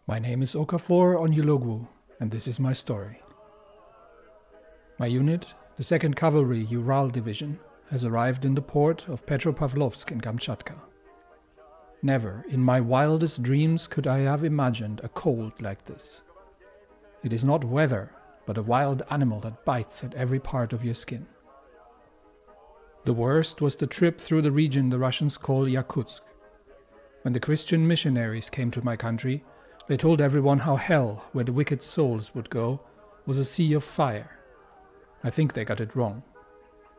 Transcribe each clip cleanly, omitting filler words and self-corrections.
My name is Okafor Onyulogwu, and this is my story. My unit, the 2nd Cavalry Ural Division, has arrived in the port of Petropavlovsk in Kamchatka. Never, in my wildest dreams, could I have imagined a cold like this. It is not weather, but a wild animal that bites at every part of your skin. The worst was the trip through the region the Russians call Yakutsk. When the Christian missionaries came to my country, they told everyone how hell, where the wicked souls would go, was a sea of fire. I think they got it wrong.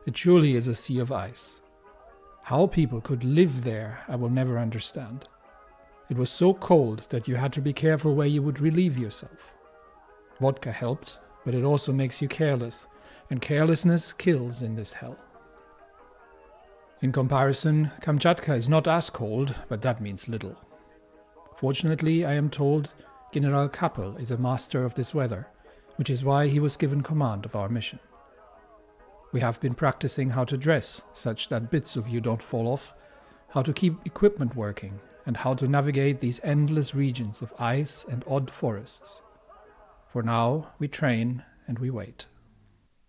It surely is a sea of ice. How people could live there, I will never understand. It was so cold that you had to be careful where you would relieve yourself. Vodka helped, but it also makes you careless, and carelessness kills in this hell. In comparison, Kamchatka is not as cold, but that means little. Fortunately, I am told General Kappel is a master of this weather, which is why he was given command of our mission. We have been practicing how to dress such that bits of you don't fall off, how to keep equipment working, and how to navigate these endless regions of ice and odd forests. For now, we train and we wait.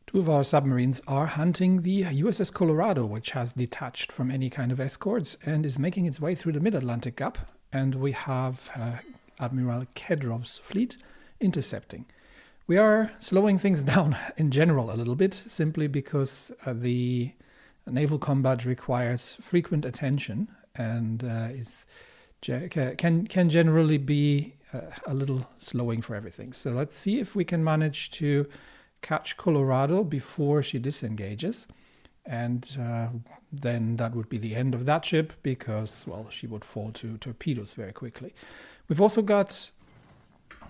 2 of our submarines are hunting the USS Colorado, which has detached from any kind of escorts and is making its way through the Mid-Atlantic Gap, and we have Admiral Kedrov's fleet intercepting. We are slowing things down in general a little bit, simply because the naval combat requires frequent attention and can generally be a little slowing for everything. So let's see if we can manage to catch Colorado before she disengages, and then that would be the end of that ship because, well, she would fall to torpedoes very quickly. We've also got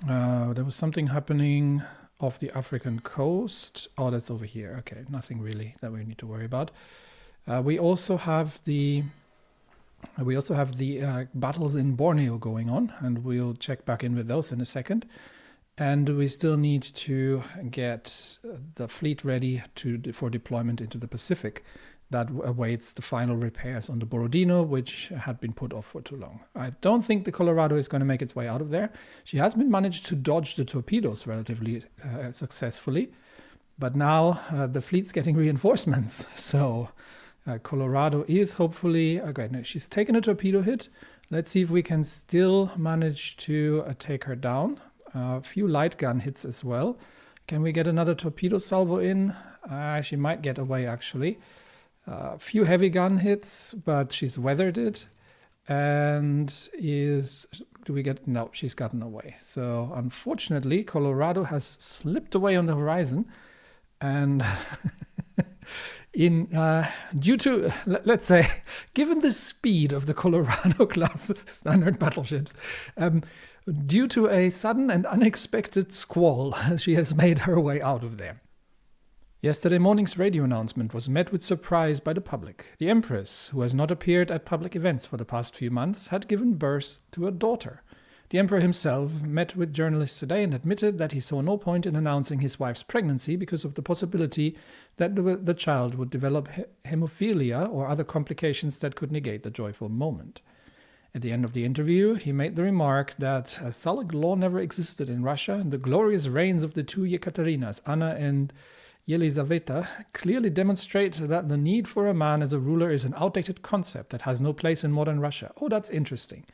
there was something happening off the African coast. Oh, that's over here. Okay, nothing really that we need to worry about. We also have the battles in Borneo going on, and we'll check back in with those in a second. And we still need to get the fleet ready for deployment into the Pacific. That awaits the final repairs on the Borodino, which had been put off for too long. I don't think the Colorado is going to make its way out of there. She has been managed to dodge the torpedoes relatively successfully, but now the fleet's getting reinforcements. So Colorado is hopefully... Okay, no, she's taken a torpedo hit. Let's see if we can still manage to take her down. A few light gun hits as well. Can we get another torpedo salvo in? She might get away, actually. A few heavy gun hits, but she's weathered it. And no, she's gotten away. So unfortunately, Colorado has slipped away on the horizon. And due to, let's say, given the speed of the Colorado class standard battleships, due to a sudden and unexpected squall, she has made her way out of there. Yesterday morning's radio announcement was met with surprise by the public. The Empress, who has not appeared at public events for the past few months, had given birth to a daughter. The Emperor himself met with journalists today and admitted that he saw no point in announcing his wife's pregnancy because of the possibility that the child would develop hemophilia or other complications that could negate the joyful moment. At the end of the interview, he made the remark that a Salic law never existed in Russia, and the glorious reigns of the 2 Yekaterinas, Anna and Yelizaveta, clearly demonstrate that the need for a man as a ruler is an outdated concept that has no place in modern Russia. Oh, that's interesting.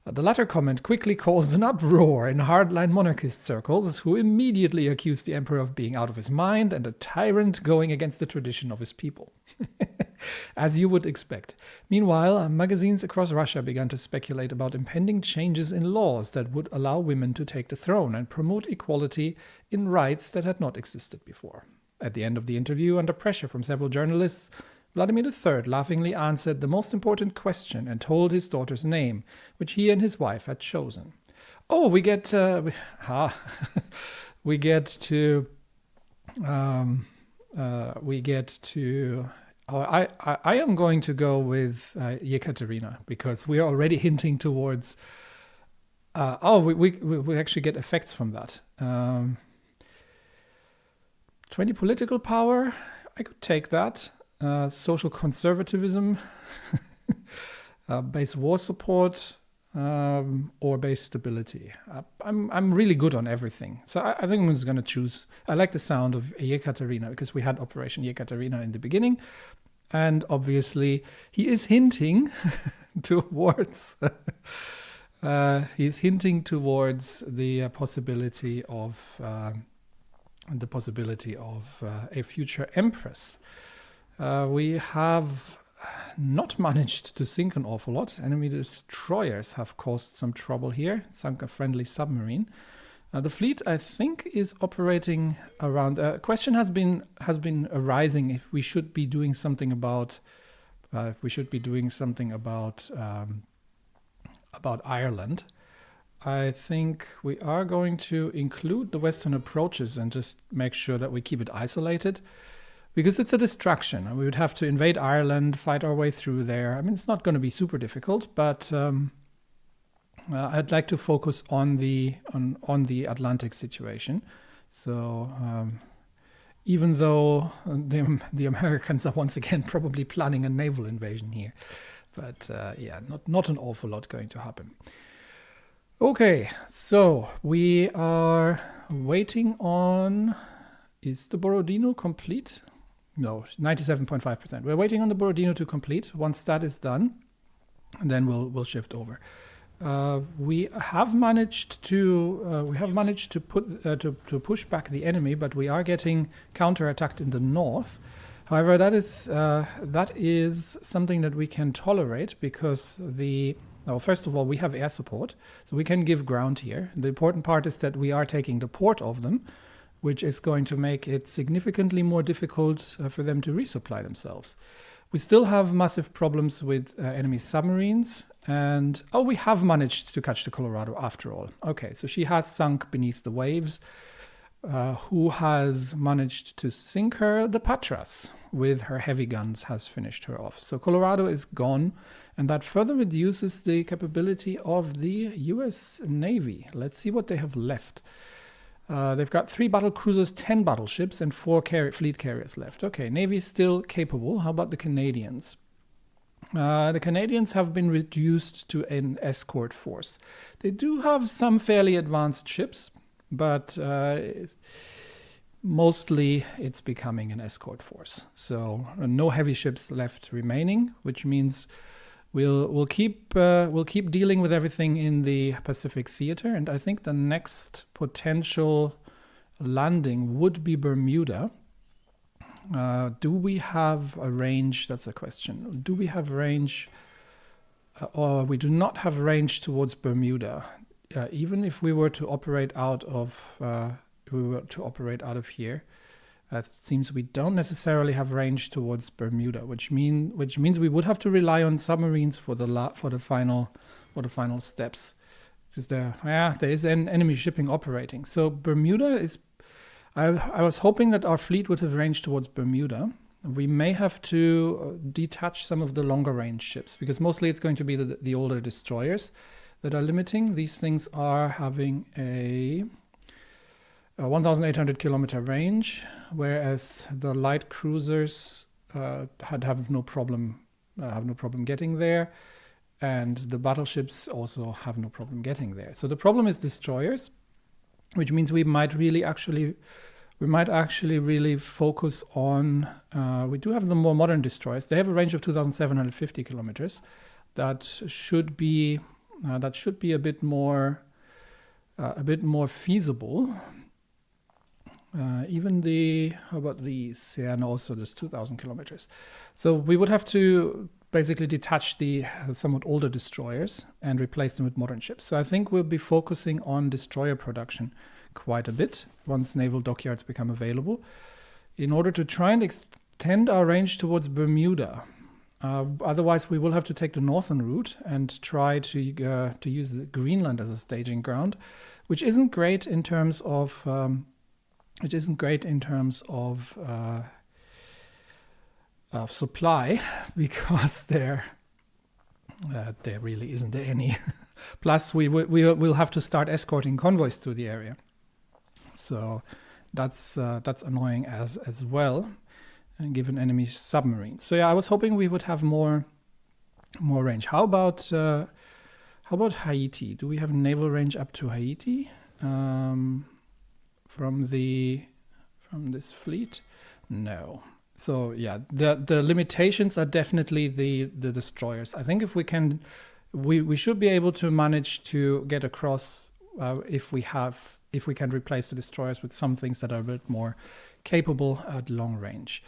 The latter comment quickly caused an uproar in hardline monarchist circles, who immediately accused the emperor of being out of his mind and a tyrant going against the tradition of his people. As you would expect. Meanwhile, magazines across Russia began to speculate about impending changes in laws that would allow women to take the throne and promote equality in rights that had not existed before. At the end of the interview, under pressure from several journalists, Vladimir III laughingly answered the most important question and told his daughter's name, which he and his wife had chosen. Oh, we get to I am going to go with Yekaterina because we are already hinting towards. We actually get effects from that. 20 political power, I could take that. Social conservatism, base war support, or base stability. I'm really good on everything. So I think I'm just going to choose. I like the sound of Yekaterina because we had Operation Yekaterina in the beginning. And obviously he is hinting towards the possibility of a future empress. We have not managed to sink an awful lot. Enemy destroyers have caused some trouble here, sunk a friendly submarine. The fleet, I think, is operating around. A question has been arising if we should be doing something about Ireland. I think we are going to include the western approaches and just make sure that we keep it isolated, because it's a distraction. And we would have to invade Ireland, fight our way through there. I mean, it's not going to be super difficult, but I'd like to focus on the Atlantic situation. So even though the Americans are once again probably planning a naval invasion here, but yeah, not an awful lot going to happen. Okay, so we are waiting on. Is the Borodino complete? No, 97.5%. We're waiting on the Borodino to complete. Once that is done, and then we'll shift over. We have managed to push back the enemy, but we are getting counterattacked in the north. However, that is something that we can tolerate because first of all, we have air support, so we can give ground here. The important part is that we are taking the port of them, which is going to make it significantly more difficult for them to resupply themselves. We still have massive problems with enemy submarines, and we have managed to catch the Colorado after all. Okay, so she has sunk beneath the waves. Who has managed to sink her? The Patras, with her heavy guns, has finished her off. So Colorado is gone, and that further reduces the capability of the US Navy. Let's see what they have left. They've got 3 battle cruisers, 10 battleships, and 4 fleet carriers left. Okay, Navy is still capable. How about the Canadians? The Canadians have been reduced to an escort force. They do have some fairly advanced ships, but mostly it's becoming an escort force. So no heavy ships left remaining, which means we'll keep dealing with everything in the Pacific theater, and I think the next potential landing would be Bermuda. Do we have a range? That's a question. Do we have range? Or we do not have range towards Bermuda. Even if we were to operate out of here, it seems we don't necessarily have range towards Bermuda, which means we would have to rely on submarines for the final steps, because there is an enemy shipping operating. So Bermuda is. I was hoping that our fleet would have range towards Bermuda. We may have to detach some of the longer range ships, because mostly it's going to be the older destroyers that are limiting. These things are having a 1,800 kilometer range, whereas the light cruisers have no problem getting there, and the battleships also have no problem getting there. So the problem is destroyers, which means we might actually really focus on. We do have the more modern destroyers. They have a range of 2,750 kilometers. That should be a bit more feasible. How about these? Yeah, and also just 2,000 kilometers. So we would have to basically detach the somewhat older destroyers and replace them with modern ships. So I think we'll be focusing on destroyer production quite a bit once naval dockyards become available, in order to try and extend our range towards Bermuda. Otherwise, we will have to take the northern route and try to use Greenland as a staging ground, which isn't great in terms of supply, because there really isn't any. Plus, we'll have to start escorting convoys through the area, so that's annoying as well, and given enemy submarines. So yeah, I was hoping we would have more range. How about How about Haiti? Do we have naval range up to Haiti from this fleet? No. So yeah, the limitations are definitely the destroyers. I think if we can, we should be able to manage to get across if we can replace the destroyers with some things that are a bit more capable at long range.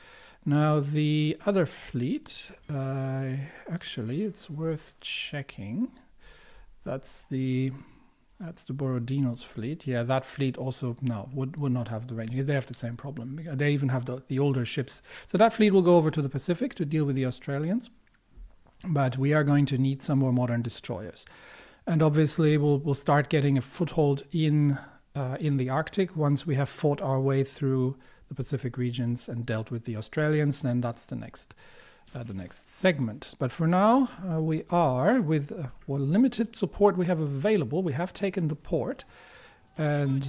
Now the other fleet, actually, it's worth checking. That's the Borodino's fleet. Yeah, that fleet also would not have the range. They have the same problem. They even have the older ships. So that fleet will go over to the Pacific to deal with the Australians. But we are going to need some more modern destroyers. And obviously we'll start getting a foothold in the Arctic once we have fought our way through the Pacific regions and dealt with the Australians. Then that's the next segment. But for now, we are, with what limited support we have available, we have taken the port and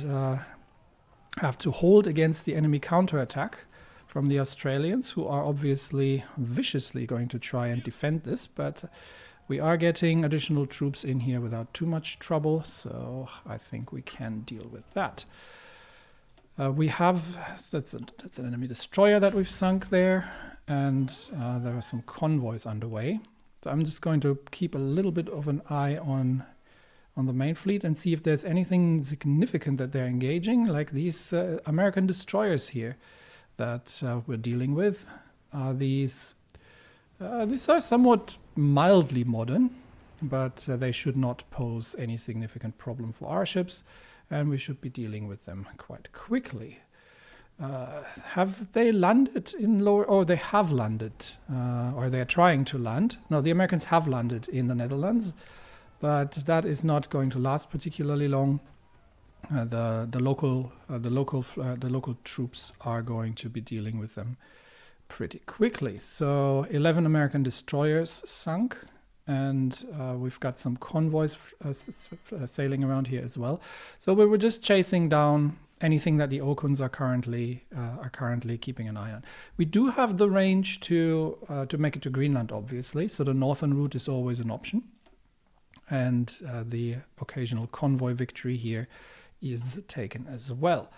have to hold against the enemy counterattack from the Australians, who are obviously viciously going to try and defend this. But we are getting additional troops in here without too much trouble, so I think we can deal with that. We have, that's an enemy destroyer that we've sunk there. And there are some convoys underway. So I'm just going to keep a little bit of an eye on the main fleet and see if there's anything significant that they're engaging, like these American destroyers here that we're dealing with. These are somewhat mildly modern, but they should not pose any significant problem for our ships, and we should be dealing with them quite quickly. Have they landed in lower? Oh, they have landed, or they're trying to land. No, the Americans have landed in the Netherlands, but that is not going to last particularly long. The local troops are going to be dealing with them pretty quickly. So 11 American destroyers sunk, and we've got some convoys sailing around here as well. So we were just chasing down anything that the Okuns are currently keeping an eye on. We do have the range to make it to Greenland, obviously. So the northern route is always an option, and the occasional convoy victory here is taken as well.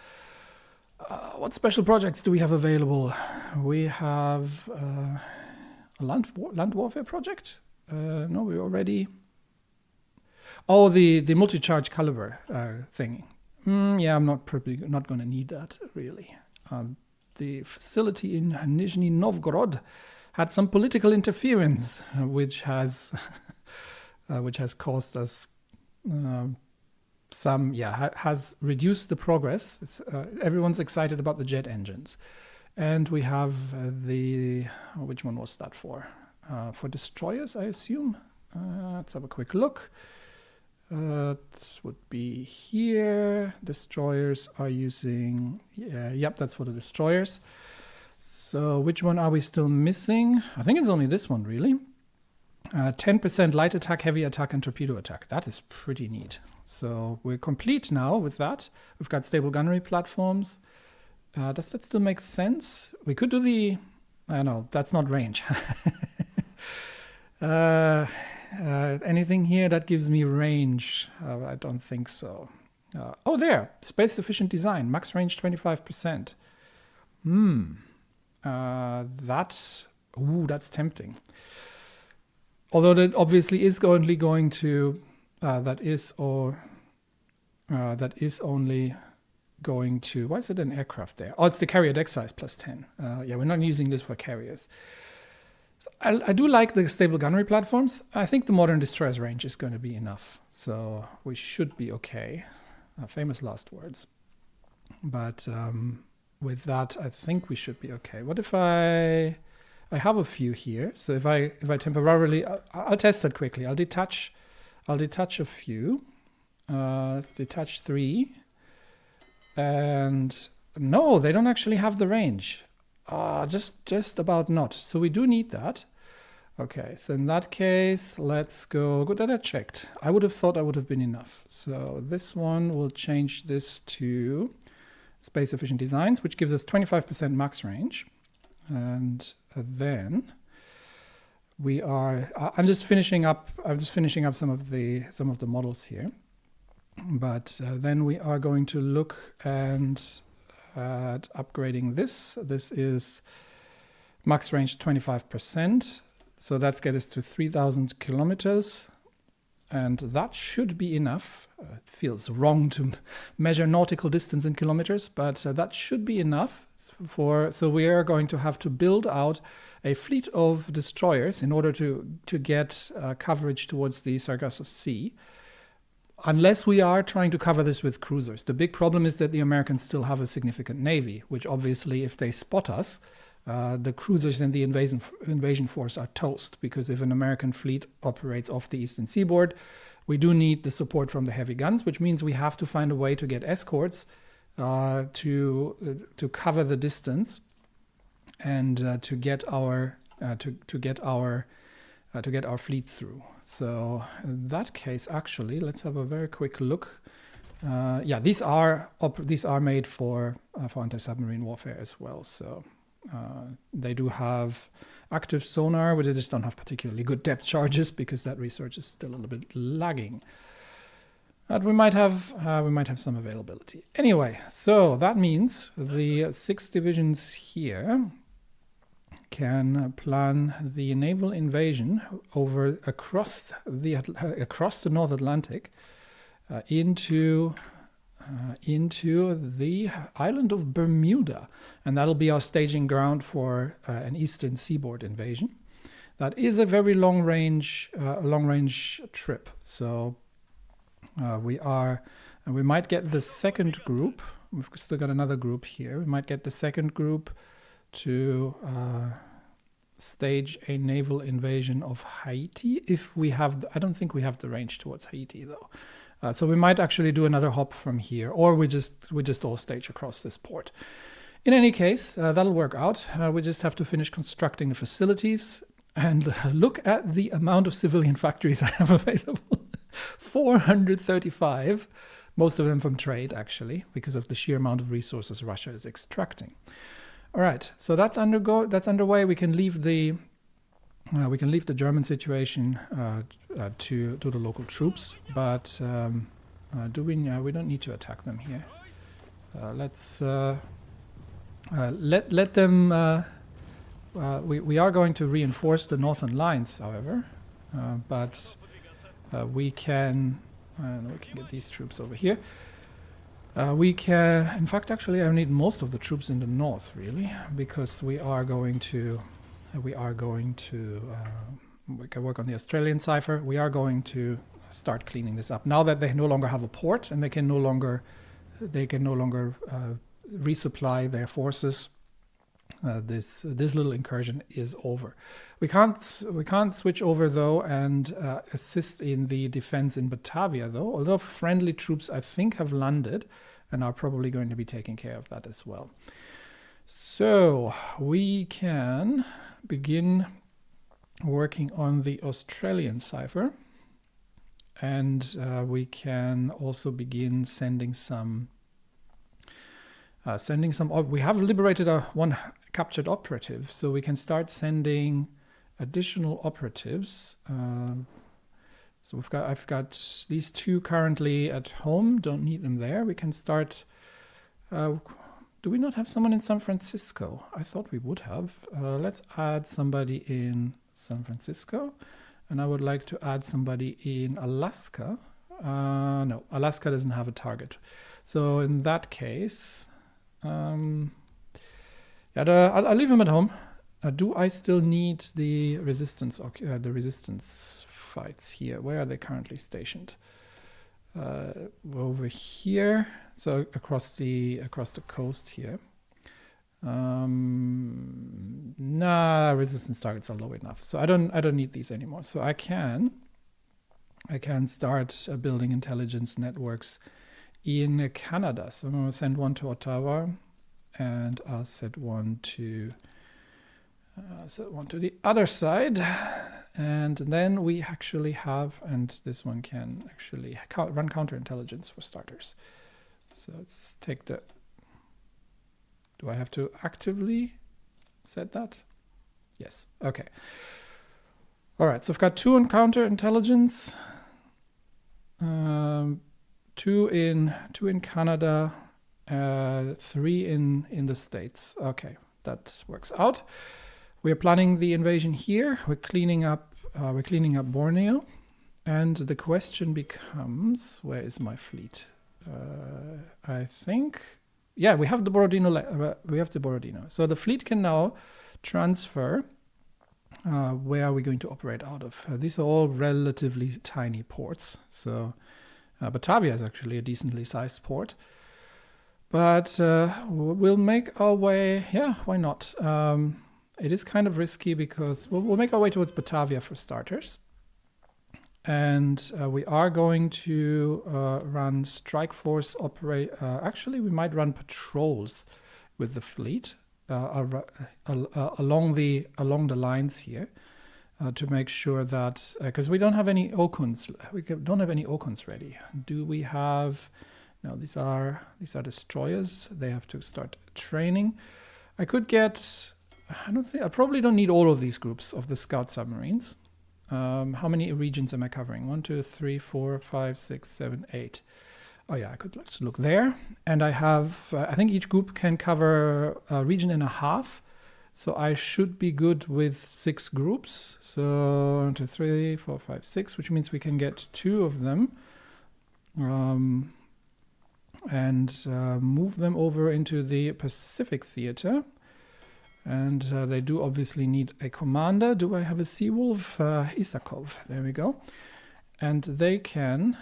What special projects do we have available? We have a land warfare project. No, we already. Oh, the multi-charge caliber thing. Yeah, I'm probably not going to need that, really. The facility in Nizhny Novgorod had some political interference, which has caused us has reduced the progress. Everyone's excited about the jet engines. And we have which one was that for? For destroyers, I assume. Let's have a quick look. It would be here. Destroyers are using, yep, that's for the destroyers. So which one are we still missing? I think it's only this one, really. 10% light attack, heavy attack, and torpedo attack. That is pretty neat. So we're complete now with that. We've got stable gunnery platforms. Does that still make sense? We could do the, I know, that's not range. Anything here that gives me range? I don't think so. Oh, there, space efficient design, max range 25%. That's tempting. Although that obviously is only going to, that is only going to, why is it an aircraft there? Oh, it's the carrier deck size plus 10. Yeah, we're not using this for carriers. So I do like the stable gunnery platforms. I think the modern destroyers range is going to be enough. So we should be okay. Famous last words. But with that, I think we should be okay. What if I have a few here. So if I temporarily, I'll test that quickly. I'll detach a few. Let's detach 3. And no, they don't actually have the range. Just about not. So we do need that. Okay, so in that case, let's go. Good that I checked. I would have thought I would have been enough. So this one, will change this to space efficient designs, which gives us 25% max range. And then I'm just finishing up some of the models here, but then we are going to look at upgrading this. This is max range 25%, so that's get us to 3,000 kilometers. And that should be enough. It feels wrong to measure nautical distance in kilometers, but that should be enough so we are going to have to build out a fleet of destroyers in order to get coverage towards the Sargasso Sea, unless we are trying to cover this with cruisers. The big problem is that the Americans still have a significant navy, which obviously if they spot us, the cruisers and the invasion force are toast, because if an American fleet operates off the eastern seaboard, we do need the support from the heavy guns, which means we have to find a way to get escorts to cover the distance and to get our fleet through. So in that case, actually, let's have a very quick look. Yeah, these are made for anti-submarine warfare as well. So. They do have active sonar, but they just don't have particularly good depth charges because that research is still a little bit lagging. But we might have some availability. Anyway, so that means the 6 divisions here can plan the naval invasion across the North Atlantic into the island of Bermuda, and that'll be our staging ground for an eastern seaboard invasion. That is a very long range trip. So we might get the second group. We've still got another group here. We might get the second group to stage a naval invasion of Haiti if we have. I don't think we have the range towards Haiti though. So we might actually do another hop from here, or we just all stage across this port. In any case, that'll work out. We just have to finish constructing the facilities and look at the amount of civilian factories I have available. 435, most of them from trade, actually, because of the sheer amount of resources Russia is extracting. All right, so that's underway. We can leave the German situation to the local troops, but we don't need to attack them here. Let's let them. We are going to reinforce the northern lines, however, but we can get these troops over here. We can, in fact, actually, I need most of the troops in the north, really, because we can work on the Australian cipher. We are going to start cleaning this up now that they no longer have a port and they can no longer resupply their forces. This little incursion is over. We can't switch over though and assist in the defense in Batavia though. Although friendly troops I think have landed and are probably going to be taking care of that as well. So we can begin working on the Australian cipher, and we can also begin sending some. We have liberated one captured operative, so we can start sending additional operatives. So I've got these 2 currently at home. Don't need them there. We can start. Do we not have someone in San Francisco? I thought we would have. Let's add somebody in San Francisco, and I would like to add somebody in Alaska. No, Alaska doesn't have a target. So in that case, I'll leave him at home. Do I still need the resistance fights here? Where are they currently stationed? Over here, so across the coast here. Resistance targets are low enough, so I don't need these anymore. So I can start building intelligence networks in Canada. So I'm going to send one to Ottawa, and I'll set one to the other side, and then we actually have, and this one can actually run counterintelligence for starters. So let's take the. Do I have to actively set that? Yes. Okay. All right, so I've got 2 in counterintelligence, 2 in Canada, 3 in the States. Okay, that works out. We're planning the invasion here. We're cleaning up Borneo, and the question becomes, where is my fleet? I think, yeah, we have the Borodino. So the fleet can now transfer. Where are we going to operate out of? These are all relatively tiny ports. So Batavia is actually a decently sized port. But we'll make our way, yeah, why not? It is kind of risky because we'll make our way towards Batavia for starters. And we are going to run strike force actually, we might run patrols with the fleet along the lines here to make sure that, because we don't have any Okuns, ready. Do we have? No, these are destroyers. They have to start training. I could get. I probably don't need all of these groups of the scout submarines. How many regions am I covering? 1, 2, 3, 4, 5, 6, 7, 8. Oh yeah, I could let's look there. And I have, I think each group can cover a region and a half. So I should be good with 6 groups. So 1, 2, 3, 4, 5, 6, which means we can get 2 of them. And move them over into the Pacific Theater. And they do obviously need a commander. Do I have a Seawolf? Isakov. There we go. And they can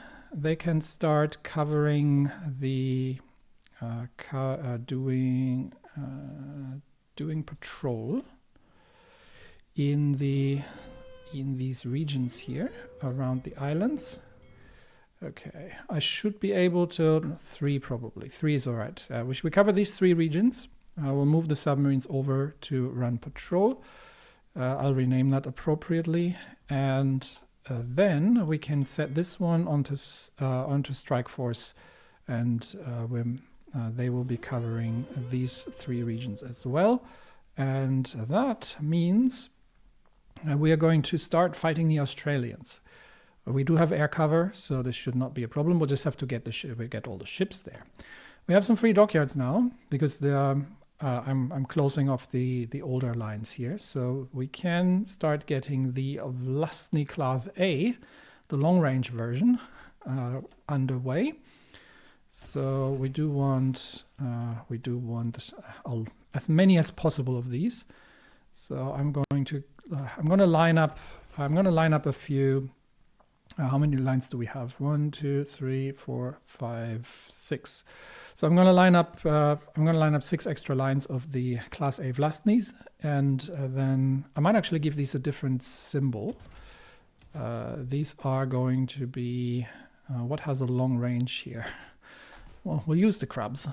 start covering the doing patrol in these regions here around the islands. Okay, I should be able to 3 probably. 3 is all right. We cover these 3 regions. We'll move the submarines over to run patrol. I'll rename that appropriately, and then we can set this one onto strike force, and they will be covering these 3 regions as well. And that means we are going to start fighting the Australians. We do have air cover, so this should not be a problem. We'll just have to get all the ships there. We have some free dockyards now because I'm closing off the older lines here, so we can start getting the Vlastny Class A, the long-range version, underway. So we do want as many as possible of these. So I'm going to line up a few. How many lines do we have? 1, 2, 3, 4, 5, 6. So I'm going to line up 6 extra lines of the Class A Vlastnys, and then I might actually give these a different symbol. These are going to be what has a long range here. Well, we'll use the crabs.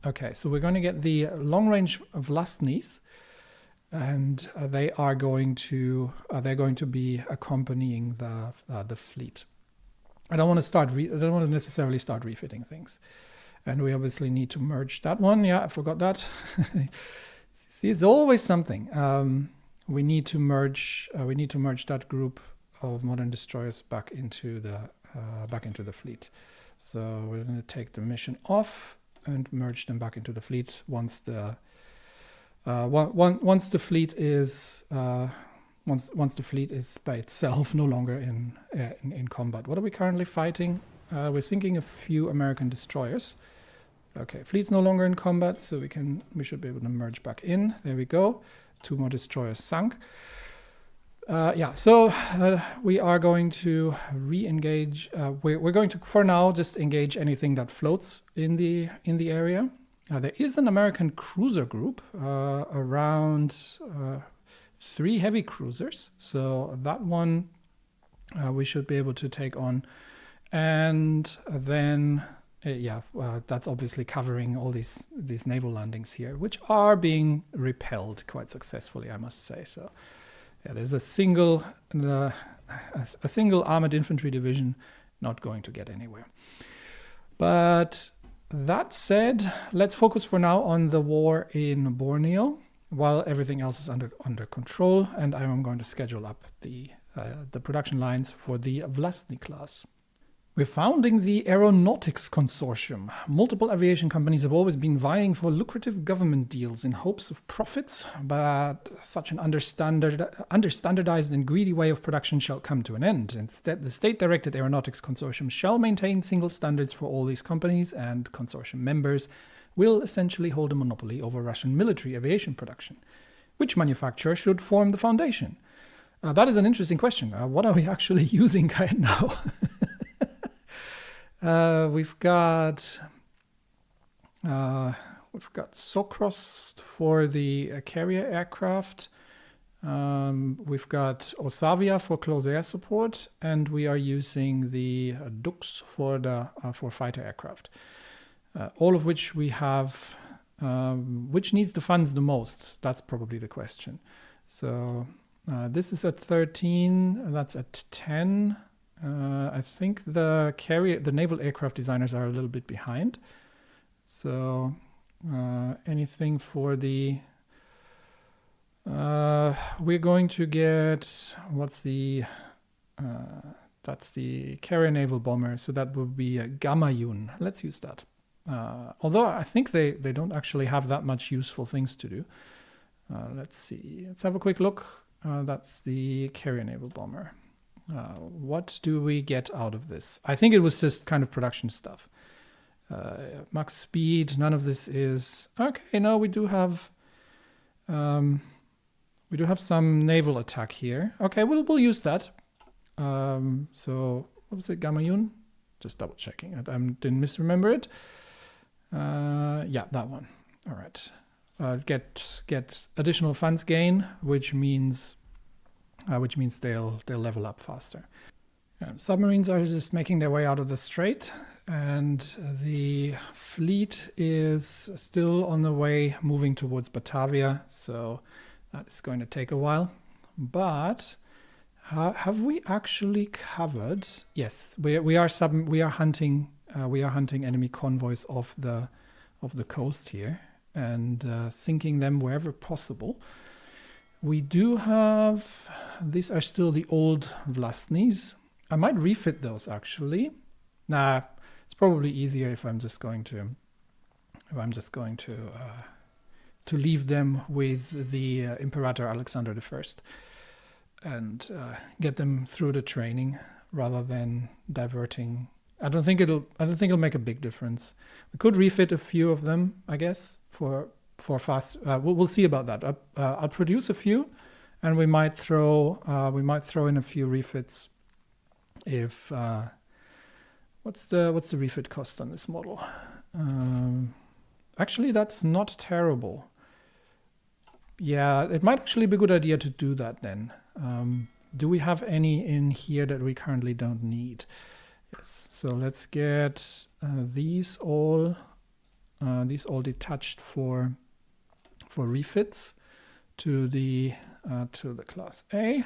Okay, so we're going to get the long range Vlastnys, and they're going to be accompanying the fleet. I don't want to necessarily start refitting things, and we obviously need to merge that one. Yeah, I forgot that. See, it's always something. We need to merge that group of modern destroyers back into the fleet. So we're going to take the mission off and merge them back into the fleet once the fleet is by itself, no longer in combat. What are we currently fighting? We're sinking a few American destroyers. Okay, fleet's no longer in combat, so we should be able to merge back in. There we go. 2 more destroyers sunk. So we are going to re-engage. We're going to, for now, just engage anything that floats in the area. There is an American cruiser group around 3 heavy cruisers, so that one we should be able to take on. And then, that's obviously covering all these naval landings here, which are being repelled quite successfully, I must say. So, yeah, there's a single armored infantry division not going to get anywhere. But that said, let's focus for now on the war in Borneo. while everything else is under control, and I'm going to schedule up the production lines for the Vlastny class. We're founding the Aeronautics Consortium. Multiple aviation companies have always been vying for lucrative government deals in hopes of profits, but such an understandardized and greedy way of production shall come to an end. Instead, the state-directed Aeronautics Consortium shall maintain single standards for all these companies, and consortium members will essentially hold a monopoly over Russian military aviation production. Which manufacturer should form the foundation? That is an interesting question. What are we actually using right now? We've got Sokrost for the carrier aircraft. We've got Osavia for close air support, and we are using the Dux for fighter aircraft. All of which we have. Which needs the funds the most? That's probably the question. So this is at 13. That's at 10. I think the naval aircraft designers are a little bit behind. So anything for the we're going to get that's the carrier naval bomber, so that would be a Gamayun. Let's use that. Although I think they don't actually have that much useful things to do. Let's see. Let's have a quick look. That's the carrier naval bomber. What do we get out of this? I think it was just kind of production stuff. Max speed, none of this is... Okay, no, we do have some naval attack here. Okay, we'll use that. So, what was it, Gamayun? Just double checking. I didn't misremember it. Yeah, that one. All right. Get additional funds gain, which means they'll level up faster. Submarines are just making their way out of the strait, and the fleet is still on the way, moving towards Batavia. So that is going to take a while. But have we actually covered? Yes, we are hunting enemy convoys off the coast here and sinking them wherever possible. We do have, these are still the old Vlastnys. I might refit those actually. Nah, it's probably easier if I'm just going to leave them with the Imperator Alexander I and get them through the training rather than diverting. I don't think it'll make a big difference. We could refit a few of them, I guess, for fast. We'll see about that. I'll produce a few, and we might throw in a few refits. If what's the refit cost on this model? Actually, that's not terrible. Yeah, it might actually be a good idea to do that then. Do we have any in here that we currently don't need? Yes. So let's get these all detached for refits to the class A.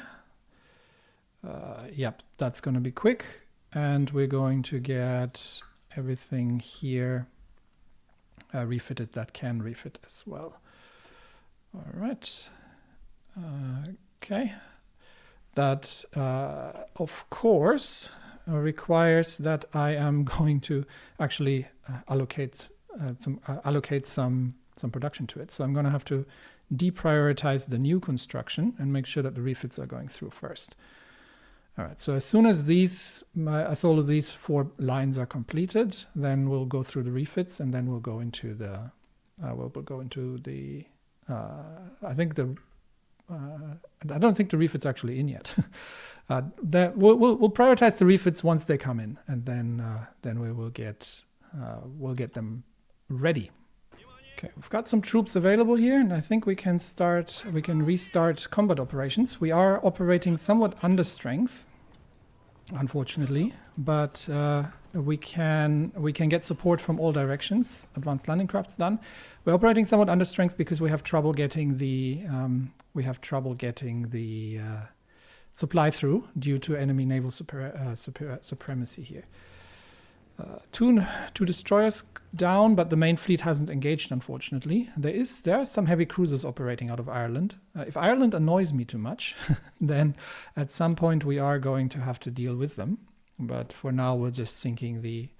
Yep, that's going to be quick, and we're going to get everything here refitted that can refit as well. All right. Okay. That, of course, requires that I am going to actually allocate some production to it. So I'm going to have to deprioritize the new construction and make sure that the refits are going through first. All right. So as soon as all of these 4 lines are completed, then we'll go through the refits, and then we'll go into the I don't think the refits are actually in yet. We'll prioritize the refits once they come in, and then we will get them ready. Okay, we've got some troops available here, and I think we can restart combat operations. We are operating somewhat under strength, unfortunately, but we can get support from all directions. Advanced landing craft's done. We're operating somewhat under strength because we have trouble getting the supply through due to enemy naval supremacy here. Two destroyers down, but the main fleet hasn't engaged, unfortunately. There are some heavy cruisers operating out of Ireland. If Ireland annoys me too much, then at some point we are going to have to deal with them. But for now, we're just sinking the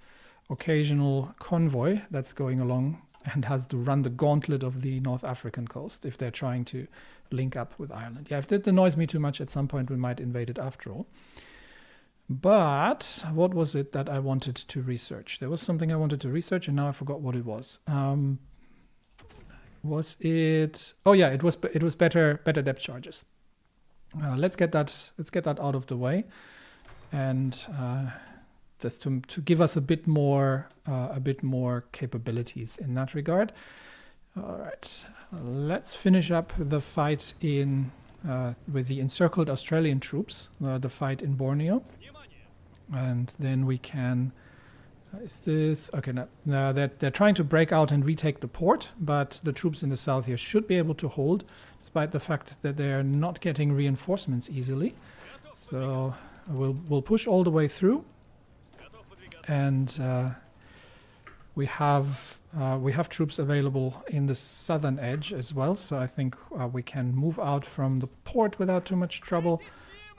occasional convoy that's going along and has to run the gauntlet of the North African coast if they're trying to link up with Ireland. Yeah, if that annoys me too much, at some point we might invade it after all. But what was it that I wanted to research? There was something I wanted to research, and now I forgot what it was. Was it? Oh yeah, it was better depth charges. Let's get that out of the way, and just to give us a bit more capabilities in that regard. All right, let's finish up the fight with the encircled Australian troops. The fight in Borneo. And then we can, is this, okay, no, they're trying to break out and retake the port, but the troops in the south here should be able to hold, despite the fact that they're not getting reinforcements easily. So we'll push all the way through, and we have troops available in the southern edge as well, so I think we can move out from the port without too much trouble.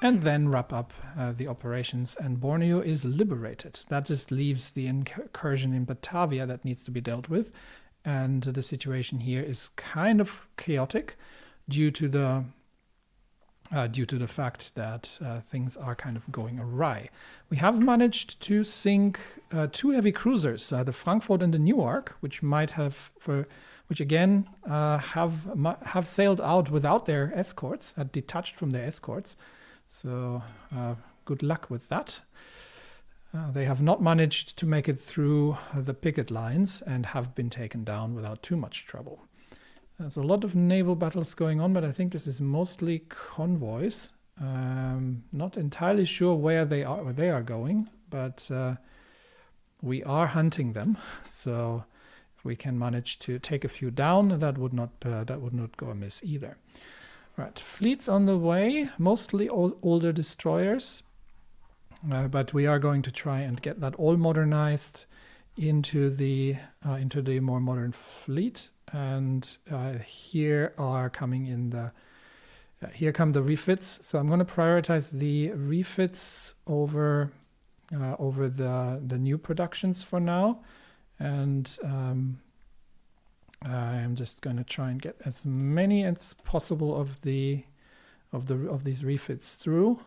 And then wrap up the operations, and Borneo is liberated. That just leaves the incursion in Batavia that needs to be dealt with, and the situation here is kind of chaotic due to the fact that things are kind of going awry. We have managed to sink two heavy cruisers, the Frankfurt and the Newark, which again have sailed out without their escorts, had detached from their escorts. So good luck with that. They have not managed to make it through the picket lines and have been taken down without too much trouble. There's a lot of naval battles going on, but I think this is mostly convoys. Not entirely sure where they are going, but we are hunting them. So if we can manage to take a few down, that would not go amiss either. Right, fleets on the way, mostly older destroyers, but we are going to try and get that all modernized into the more modern fleet. And here come the refits. So I'm going to prioritize the refits over the new productions for now, and I'm just going to try and get as many as possible of these refits through.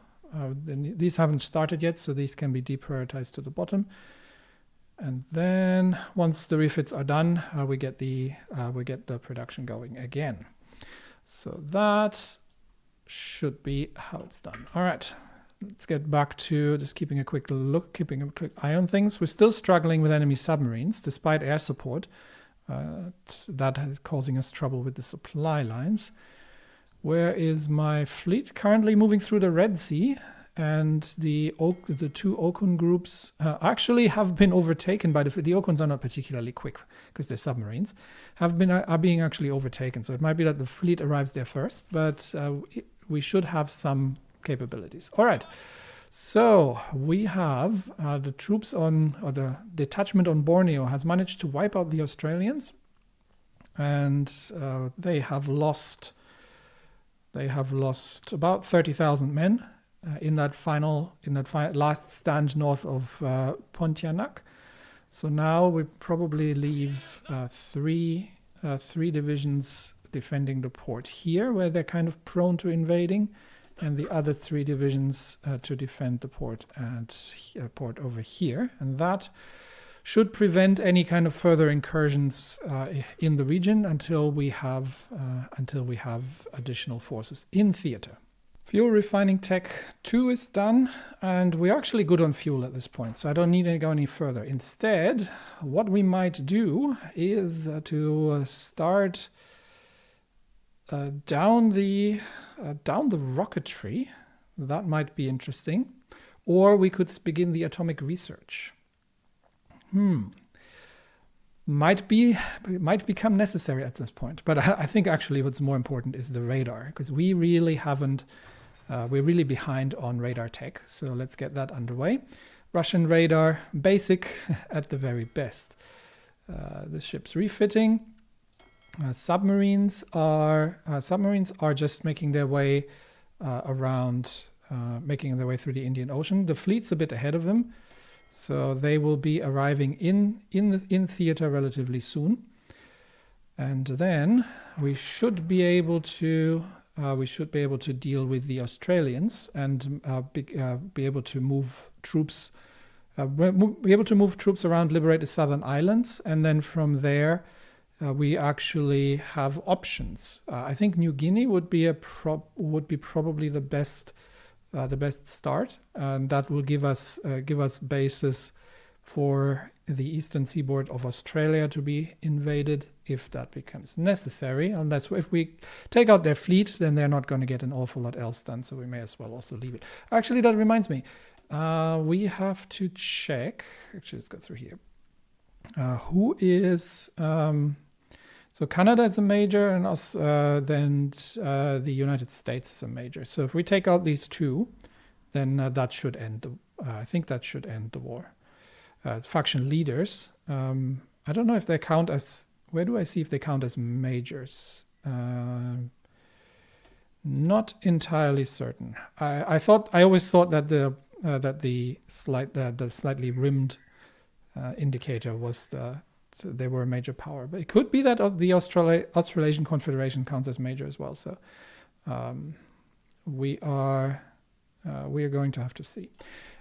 These haven't started yet, so these can be deprioritized to the bottom. And then once the refits are done, we get the production going again. So that should be how it's done. All right, let's get back to just keeping a quick eye on things. We're still struggling with enemy submarines despite air support. That is causing us trouble with the supply lines. Where is my fleet? Currently moving through the Red Sea, and the two Okun groups actually have been overtaken by the Okuns are not particularly quick because they're submarines. Are being actually overtaken. So it might be that the fleet arrives there first, but we should have some capabilities. All right. So we have the detachment on Borneo has managed to wipe out the Australians, and they have lost about 30,000 men in that last stand north of Pontianak. So now we probably leave three divisions defending the port here, where they're kind of prone to invading, and the other three divisions to defend the port port over here, and that should prevent any kind of further incursions in the region until we have additional forces in theater. Fuel refining tech 2 is done, and we're actually good on fuel at this point, so I don't need to go any further. Instead, what we might do is to start down the rocketry. That might be interesting. Or we could begin the atomic research. Might become necessary at this point. But I think actually what's more important is the radar, because we really haven't, we're really behind on radar tech. So let's get that underway. Russian radar, basic at the very best. The ship's refitting. Submarines are just making their way making their way through the Indian Ocean. The fleet's a bit ahead of them, so they will be arriving in theater relatively soon. And then we should be able to deal with the Australians and be able to move troops. Around, liberate the southern islands, and then from there we actually have options. I think New Guinea would be probably the best start, and that will give us basis for the eastern seaboard of Australia to be invaded if that becomes necessary. Unless if we take out their fleet, then they're not going to get an awful lot else done, so we may as well also leave it. Actually, that reminds me. We have to check. Actually, let's go through here. Who is... So Canada is a major, and then the United States is a major. So if we take out these two, then that should end. I think that should end the war. Faction leaders. I don't know if they count as. Where do I see if they count as majors? Not entirely certain. I always thought that the slightly rimmed indicator was they were a major power, but it could be that the Australasian Confederation counts as major as well. So we are going to have to see.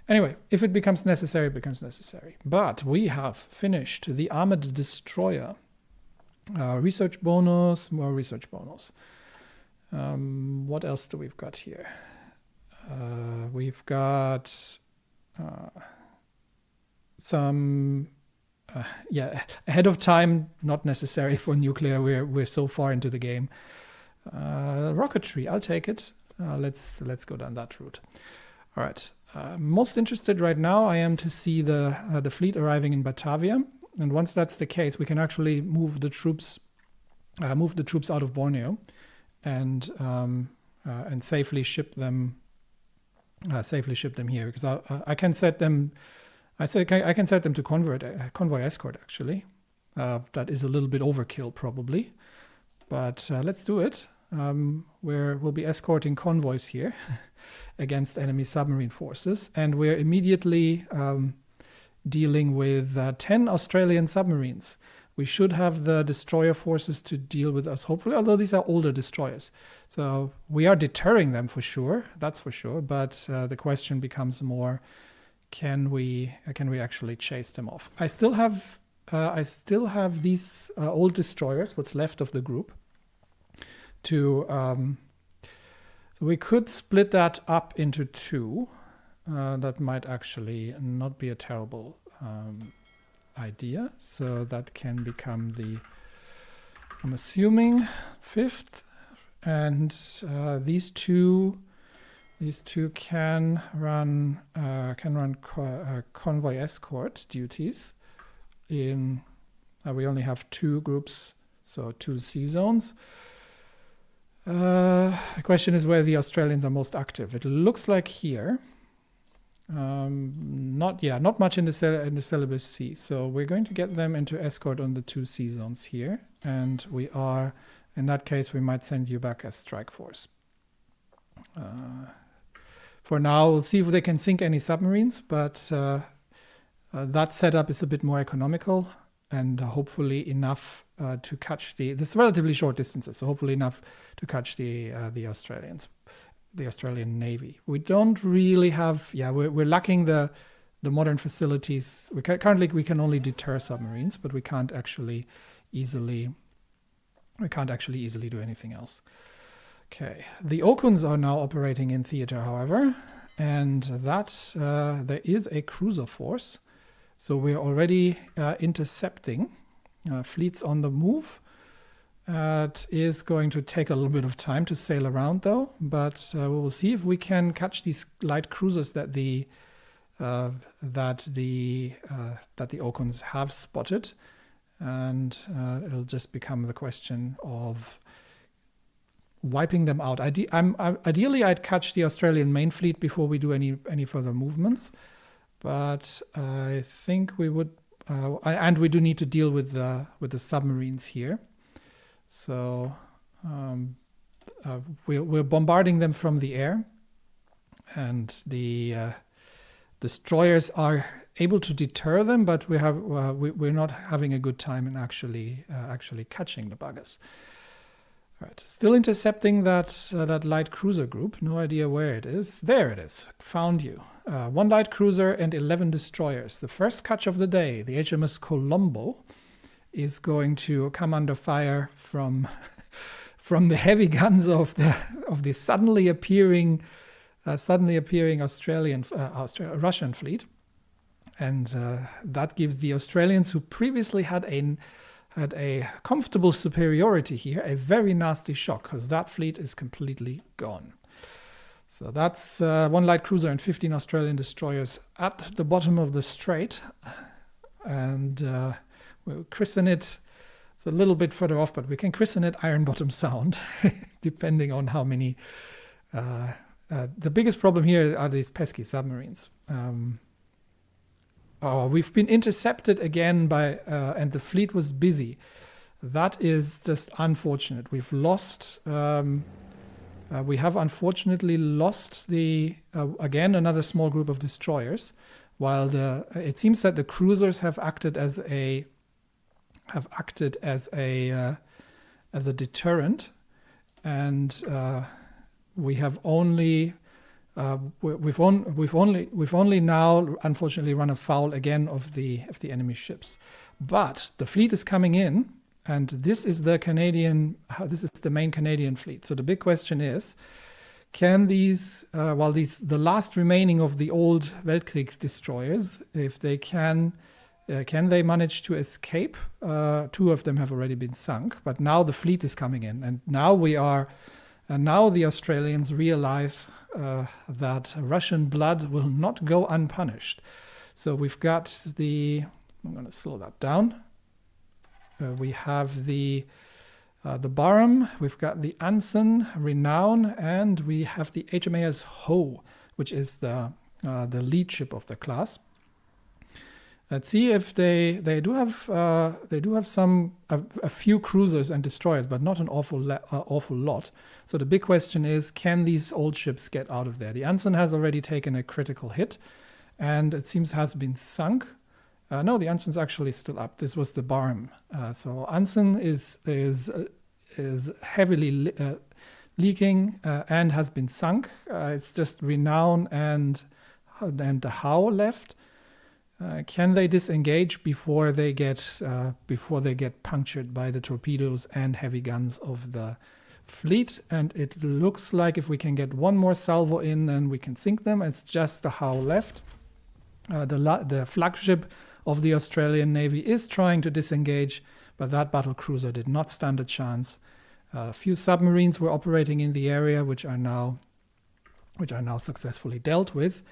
Anyway, if it becomes necessary, it becomes necessary. But we have finished the armored destroyer. Research bonus, more research bonus. What else do we've got here? We've got some. Ahead of time, not necessary for nuclear. We're so far into the game. Rocketry, I'll take it. Let's go down that route. All right. Most interested right now, I am to see the fleet arriving in Batavia, and once that's the case, we can actually move the troops out of Borneo, and safely ship them here, because I can set them. I can set them to convoy escort, actually. That is a little bit overkill, probably. But let's do it. We'll be escorting convoys here against enemy submarine forces. And we're immediately dealing with 10 Australian submarines. We should have the destroyer forces to deal with us, hopefully, although these are older destroyers. So we are deterring them for sure, that's for sure. But the question becomes more... Can we actually chase them off? I still have these old destroyers, what's left of the group. So we could split that up into two. That might actually not be a terrible idea. So that can become I'm assuming, fifth, and these two. These two can run convoy escort duties. We only have two groups, so 2 sea zones. The question is where the Australians are most active. It looks like here. Not much in the Celebes Sea. So we're going to get them into escort on the 2 sea zones here, and in that case we might send you back as strike force. For now, we'll see if they can sink any submarines, but that setup is a bit more economical and hopefully enough to catch this relatively short distances, so hopefully enough to catch the Australians, the Australian Navy. We don't really have, we're lacking the modern facilities. Currently we can only deter submarines, but we can't actually easily do anything else. Okay, the Okuns are now operating in theater, however, and there is a cruiser force. So we're already intercepting fleets on the move. It is going to take a little bit of time to sail around, though, but we'll see if we can catch these light cruisers that the Okuns have spotted, and it'll just become the question of wiping them out. Ideally, I'd catch the Australian main fleet before we do any further movements. but I think we would, and we do need to deal with the submarines here. So we're bombarding them from the air, and the destroyers are able to deter them, but we're not having a good time in actually catching the buggers. Right, still intercepting that light cruiser group. No idea where it is. There it is. Found you. 1 light cruiser and 11 destroyers. The first catch of the day, the HMS Colombo, is going to come under fire from the heavy guns of the suddenly appearing Russian fleet, and that gives the Australians, who previously had a comfortable superiority here, a very nasty shock, because that fleet is completely gone. So that's 1 light cruiser and 15 Australian destroyers at the bottom of the strait, and we'll christen it. It's a little bit further off, but we can christen it Ironbottom Sound, depending on how many. The biggest problem here are these pesky submarines. We've been intercepted again and the fleet was busy. That is just unfortunate. We have unfortunately lost again another small group of destroyers, while it seems that the cruisers have acted as a deterrent, and we have only. We've only now unfortunately run afoul again of the enemy ships, but the fleet is coming in, and this is the main Canadian fleet. So the big question is, can these the last remaining of the old Weltkrieg destroyers, if they can they manage to escape? 2 of them have already been sunk, but now the fleet is coming in, and now the Australians realize that Russian blood will not go unpunished. So we've got I'm going to slow that down. We have the Barham, we've got the Anson, Renown, and we have the HMAS Ho, which is the lead ship of the class. Let's see if they do have a few cruisers and destroyers, but not an awful lot. So the big question is, can these old ships get out of there? The Anson has already taken a critical hit, and it seems has been sunk. No, the Anson's actually still up. This was the Barham. So Anson is heavily leaking and has been sunk. It's just Renown and the Howe left. Can they disengage before they get punctured by the torpedoes and heavy guns of the fleet? And it looks like if we can get one more salvo in, then we can sink them. It's just the Howe left. The flagship of the Australian Navy is trying to disengage, but that battle cruiser did not stand a chance. A few submarines were operating in the area, which are now successfully dealt with.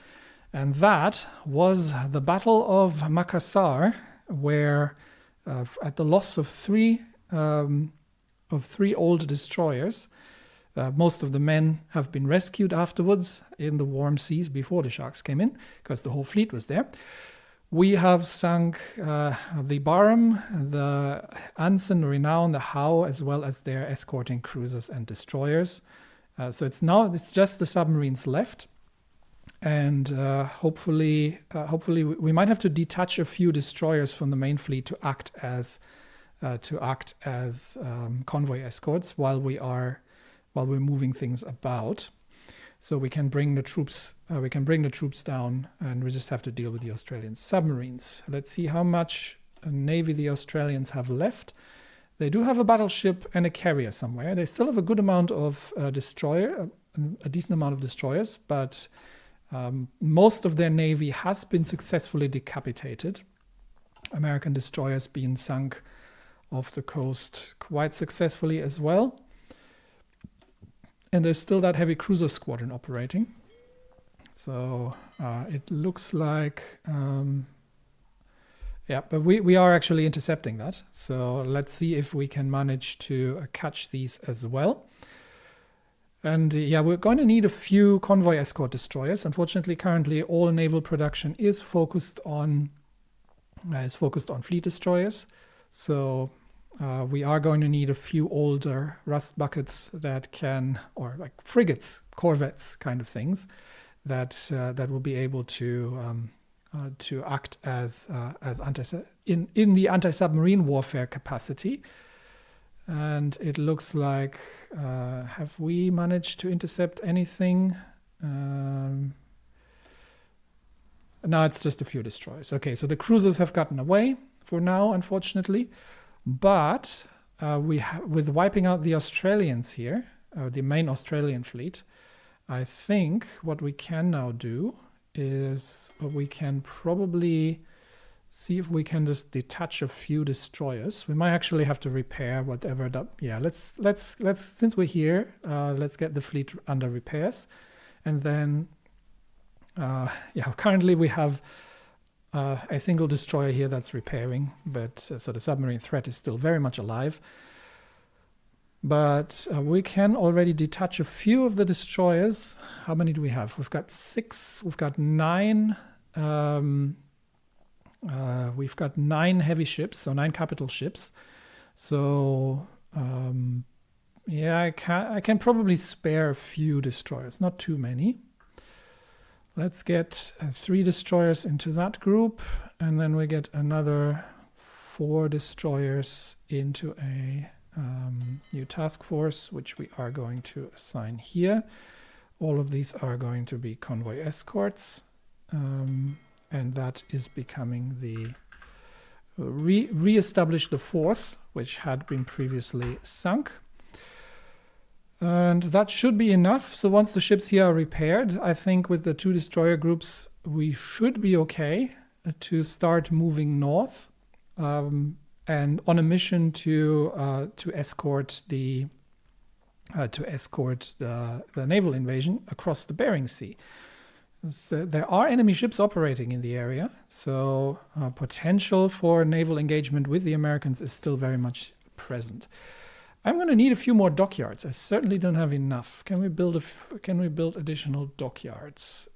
And that was the Battle of Makassar, where at the loss of three old destroyers, most of the men have been rescued afterwards in the warm seas before the sharks came in, because the whole fleet was there. We have sunk the Barham, the Anson, Renown, the Howe, as well as their escorting cruisers and destroyers. So it's just the submarines left. And hopefully we might have to detach a few destroyers from the main fleet to act as convoy escorts while we're moving things about. So we can bring the troops down, and we just have to deal with the Australian submarines. Let's see how much navy the Australians have left. They do have a battleship and a carrier somewhere. They still have a good amount of a decent amount of destroyers, but most of their navy has been successfully decapitated. American destroyers being sunk off the coast quite successfully as well. And there's still that heavy cruiser squadron operating. So it looks like, but we are actually intercepting that. So let's see if we can manage to catch these as well. And yeah, we're going to need a few convoy escort destroyers. Unfortunately, currently all naval production is focused on fleet destroyers. So we are going to need a few older rust buckets that can, or like frigates, corvettes kind of things, that will be able to act as in the anti-submarine warfare capacity. And it looks like, have we managed to intercept anything? No, it's just a few destroyers. Okay, so the cruisers have gotten away for now, unfortunately. But with wiping out the Australians here, the main Australian fleet, I think what we can now do is we can probably see if we can just detach a few destroyers. We might actually have to repair whatever that. Yeah, let's since we're here, let's get the fleet under repairs, and then yeah, currently we have a single destroyer here that's repairing, but so the submarine threat is still very much alive. But we can already detach a few of the destroyers. How many do we have? We've got 6. We've got 9. We've got 9 heavy ships, so 9 capital ships. So yeah, I can probably spare a few destroyers, not too many. Let's get 3 destroyers into that group, and then we get another 4 destroyers into a new task force, which we are going to assign here. All of these are going to be convoy escorts, and that is becoming the re-establish the 4th, which had been previously sunk. And that should be enough. So once the ships here are repaired, I think with the 2 destroyer groups, we should be okay to start moving north, and on a mission to escort the naval invasion across the Bering Sea. So there are enemy ships operating in the area, so potential for naval engagement with the Americans is still very much present. I'm going to need a few more dockyards. I certainly don't have enough. Can we build additional dockyards?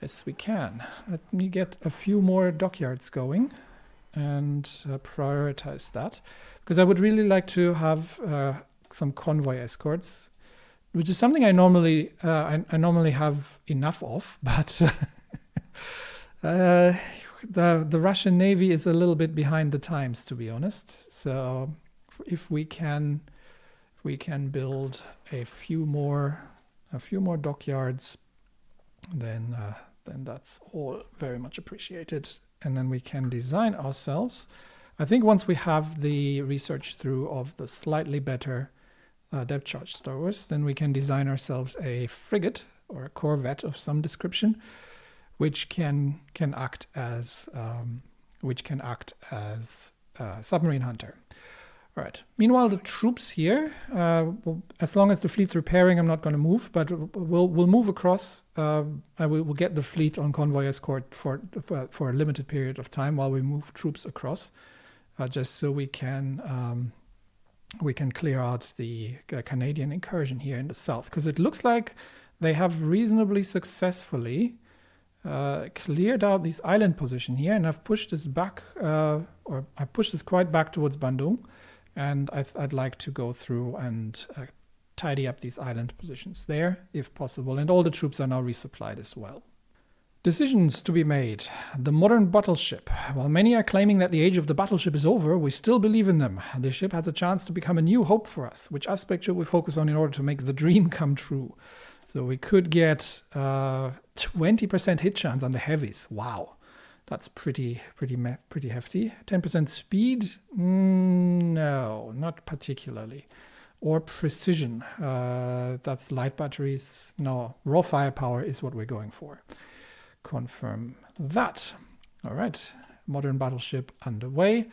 Yes, we can. Let me get a few more dockyards going and prioritize that, because I would really like to have some convoy escorts, which is something I normally have enough of, but the Russian Navy is a little bit behind the times, to be honest. So if we can build a few more dockyards, then that's all very much appreciated. And then we can design ourselves. I think once we have the research through of the slightly better depth charge stowers, then we can design ourselves a frigate or a corvette of some description, which can act as submarine hunter. All right. Meanwhile, the troops here, as long as the fleet's repairing, I'm not going to move, but we'll move across. We'll get the fleet on convoy escort for a limited period of time while we move troops across, just so we can clear out the Canadian incursion here in the south, because it looks like they have reasonably successfully cleared out this island position here, and I've pushed this back, or I've pushed this quite back towards Bandung. And I'd like to go through and tidy up these island positions there, if possible. And all the troops are now resupplied as well. Decisions to be made. The modern battleship. While many are claiming that the age of the battleship is over, we still believe in them. The ship has a chance to become a new hope for us. Which aspect should we focus on in order to make the dream come true? So we could get 20% hit chance on the heavies. Wow. That's pretty hefty. 10% speed? No, not particularly. Or precision. That's light batteries. No, raw firepower is what we're going for. Confirm that. All right, modern battleship underway.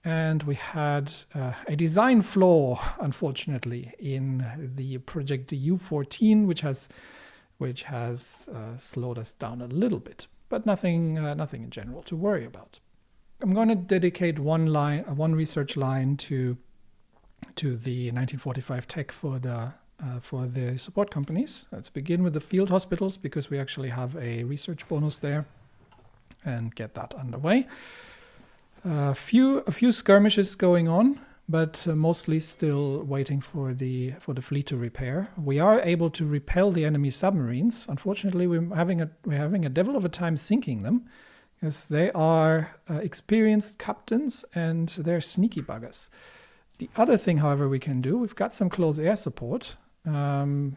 And we had a design flaw, unfortunately, in the project U-14, which has slowed us down a little bit. But nothing in general to worry about. I'm going to dedicate one research line to to the 1945 tech for the support companies. Let's begin with the field hospitals because we actually have a research bonus there, and get that underway. A few skirmishes going on, but mostly still waiting for the fleet to repair. We are able to repel the enemy submarines. Unfortunately, we're having a devil of a time sinking them, because they are experienced captains and they're sneaky buggers. The other thing, however, we can do, we've got some close air support. Do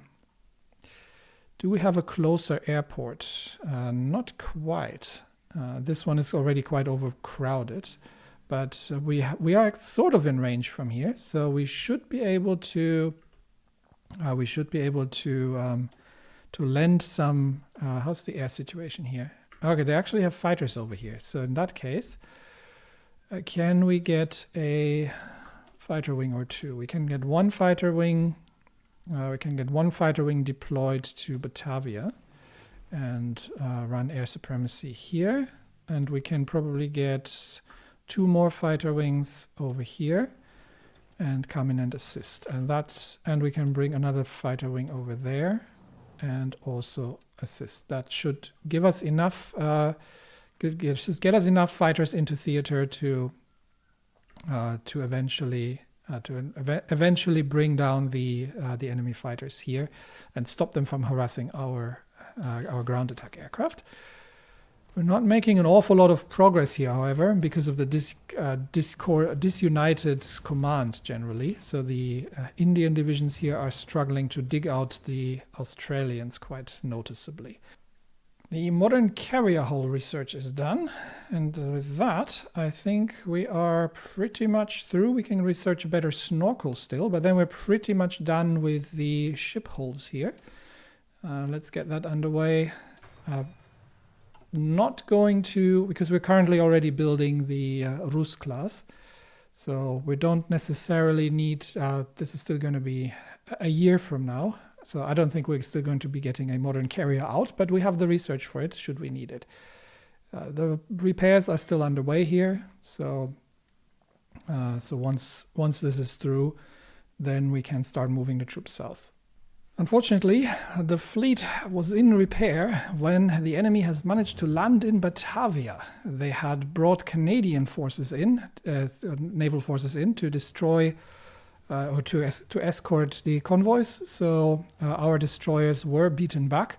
we have a closer airport? Not quite. This one is already quite overcrowded, but we are sort of in range from here, so we should be able to lend some. How's the air situation here? Okay, they actually have fighters over here. So in that case, can we get a fighter wing or two? We can get one fighter wing. We can get one fighter wing deployed to Batavia and run air supremacy here. And we can probably get 2 more fighter wings over here and come in and assist. And we can bring another fighter wing over there and also assist. That should give us enough get us enough fighters into theater to eventually bring down the enemy fighters here and stop them from harassing our ground attack aircraft. We're not making an awful lot of progress here, however, because of the disunited command generally. So the Indian divisions here are struggling to dig out the Australians quite noticeably. The modern carrier hull research is done, and with that, I think we are pretty much through. We can research a better snorkel still, but then we're pretty much done with the ship hulls here. Let's get that underway. Not going to, because we're currently already building the Rus class, so we don't necessarily need, this is still going to be a year from now, so I don't think we're still going to be getting a modern carrier out, but we have the research for it, should we need it. The repairs are still underway here, so once this is through, then we can start moving the troops south. Unfortunately, the fleet was in repair when the enemy has managed to land in Batavia. They had brought Canadian forces in, naval forces in, to destroy or to escort the convoys. So our destroyers were beaten back,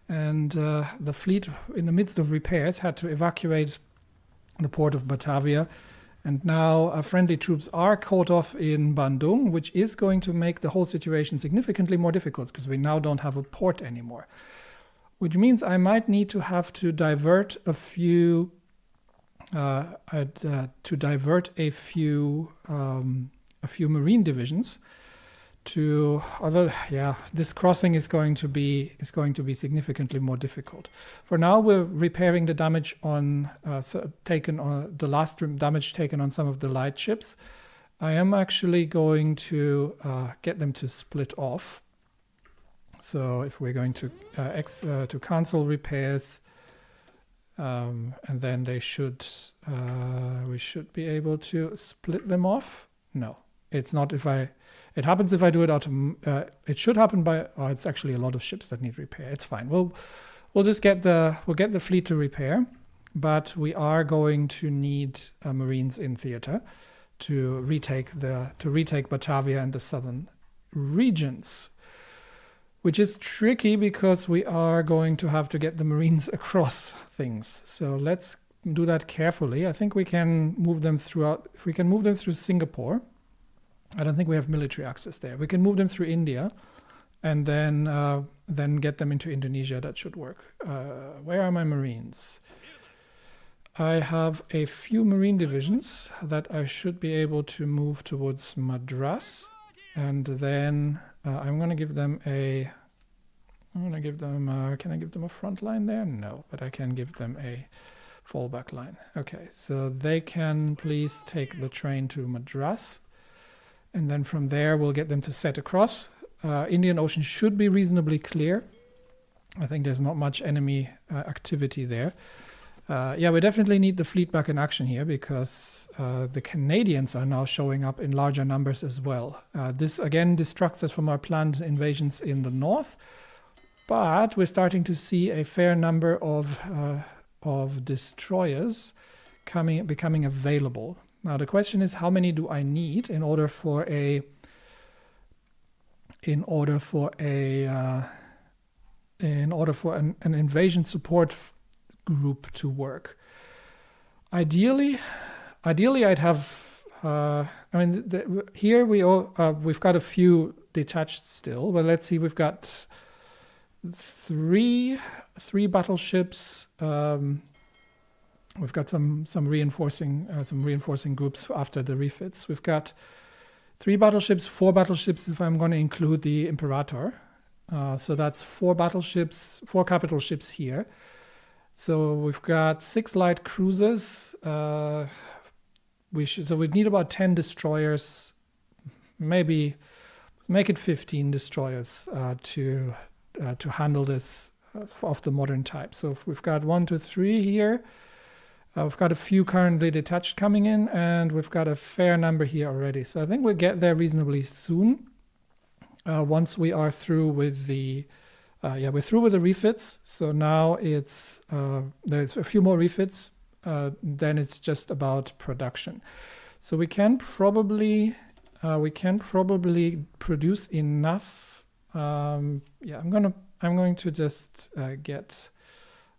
and the fleet, in the midst of repairs, had to evacuate the port of Batavia. And now friendly troops are caught off in Bandung, which is going to make the whole situation significantly more difficult because we now don't have a port anymore. Which means I might need to have to divert a few marine divisions to other. This crossing is going to be significantly more difficult. For now, we're repairing the damage on the last damage taken on some of the light ships. I am actually going to get them to split off. So if we're going to cancel repairs, and then we should be able to split them off. No, it's not. It happens if I do it it should happen by. Oh, it's actually a lot of ships that need repair. It's fine. We'll just get the fleet to repair, but we are going to need Marines in theater to retake Batavia and the southern regions, which is tricky because we are going to have to get the Marines across things. So let's do that carefully. I think we can move them throughout. If we can move them through Singapore. I don't think we have military access there. We can move them through India and then get them into Indonesia. That should work. Where are my Marines? I have a few Marine divisions that I should be able to move towards Madras. And then I'm going to give them can I give them a front line there? No, but I can give them a fallback line. Okay, so they can please take the train to Madras. And then from there, we'll get them to set across. Indian Ocean should be reasonably clear. I think there's not much enemy activity there. Yeah, we definitely need the fleet back in action here because the Canadians are now showing up in larger numbers as well. This again distracts us from our planned invasions in the north, but we're starting to see a fair number of destroyers becoming available. Now the question is, how many do I need in order for an invasion support group to work? Ideally I'd have. Here we've got a few detached still. Well, let's see. We've got three battleships. We've got some reinforcing groups after the refits. We've got 3 battleships, 4 battleships if I'm going to include the Imperator. So that's 4 battleships, 4 capital ships here. So we've got 6 light cruisers. We'd need about 10 destroyers, maybe make it 15 destroyers to handle this of the modern type. So if we've got 1, 2, 3 here. We've got a few currently detached coming in, and we've got a fair number here already. So I think we'll get there reasonably soon. Once we are through with we're through with the refits. So now it's there's a few more refits. Then it's just about production. So we can probably produce enough. I'm going to just get.